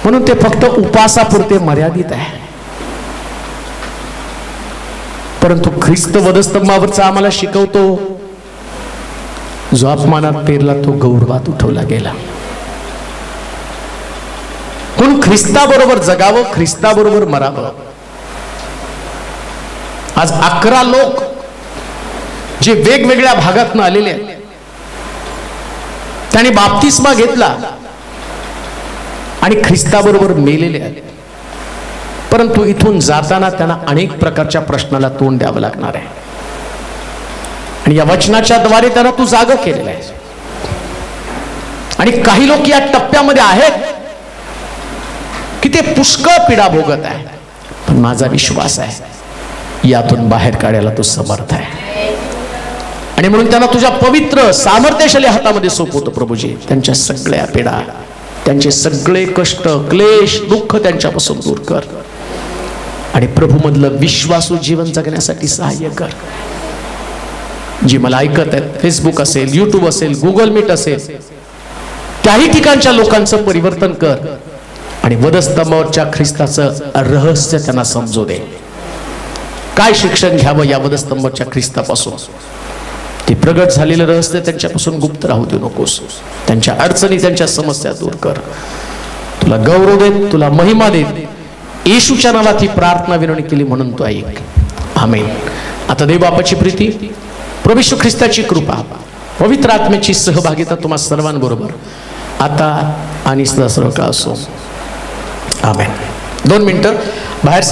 म्हणून ते फक्त उपासापुरते मर्यादित आहे. परंतु ख्रिस्त वधस्तंभावरचा आम्हाला शिकवतो, जो अपमानात पेरला तो गौरवात उठवला गेला. म्हणून ख्रिस्ताबरोबर जगावं, ख्रिस्ताबरोबर मरावं. आज 11 लोक जे वेगवेगळ्या भागातून आलेले आहेत, त्यांनी बाप्तिस्मा घेतला आणि ख्रिस्ताबरोबर मेलेले आहेत. परंतु इथून जाताना त्यांना अनेक प्रकारच्या प्रश्नाला तोंड द्यावं लागणार आहे. आणि या वचनाच्या द्वारे त्यांना तू जागा केलेला आहे. आणि काही लोक या टप्प्यामध्ये आहेत की ते पुष्कळ पीडा भोगत आहे, पण माझा विश्वास आहे यातून बाहेर काढायला तू समर्थ आहे. आणि म्हणून त्यांना तुझ्या पवित्र सामर्थ्यशाली हातामध्ये सोपवतो प्रभूजी. त्यांच्या सगळ्या पीडा, त्यांचे सगळे कष्ट, क्लेश, दुःख त्यांच्यापासून दूर कर. आणि प्रभू मधलं विश्वासू जीवन जगण्यासाठी सहाय्य कर. जी मला ऐकत आहेत, फेसबुक असेल, युट्यूब असेल, गुगल मीट असेल, त्याही ठिकाणच्या लोकांचं परिवर्तन कर. आणि वधस्तंभावरच्या ख्रिस्ताचं रहस्य त्यांना समजू दे. काय शिक्षण घ्यावं या वधस्तंभावरच्या ख्रिस्तापासून, ते प्रगट झालेलं रहस्य त्यांच्यापासून गुप्त राहू देऊ नकोस. त्यांच्या अडचणी, त्यांच्या समस्या दूर कर. तुला गौरव देत, तुला महिमा देत, येशूच्या नावात ही प्रार्थना विनवणी केली म्हणून तू ऐक. आमेन. आता देव बापाची प्रीती, प्रभू येशू ख्रिस्ताची कृपा, पवित्र आत्म्याची सहभागिता तुम्हा सर्वांबरोबर आता आणि सदा सर्व काळ असो. आमेन. 2 मिनिटं बाहेर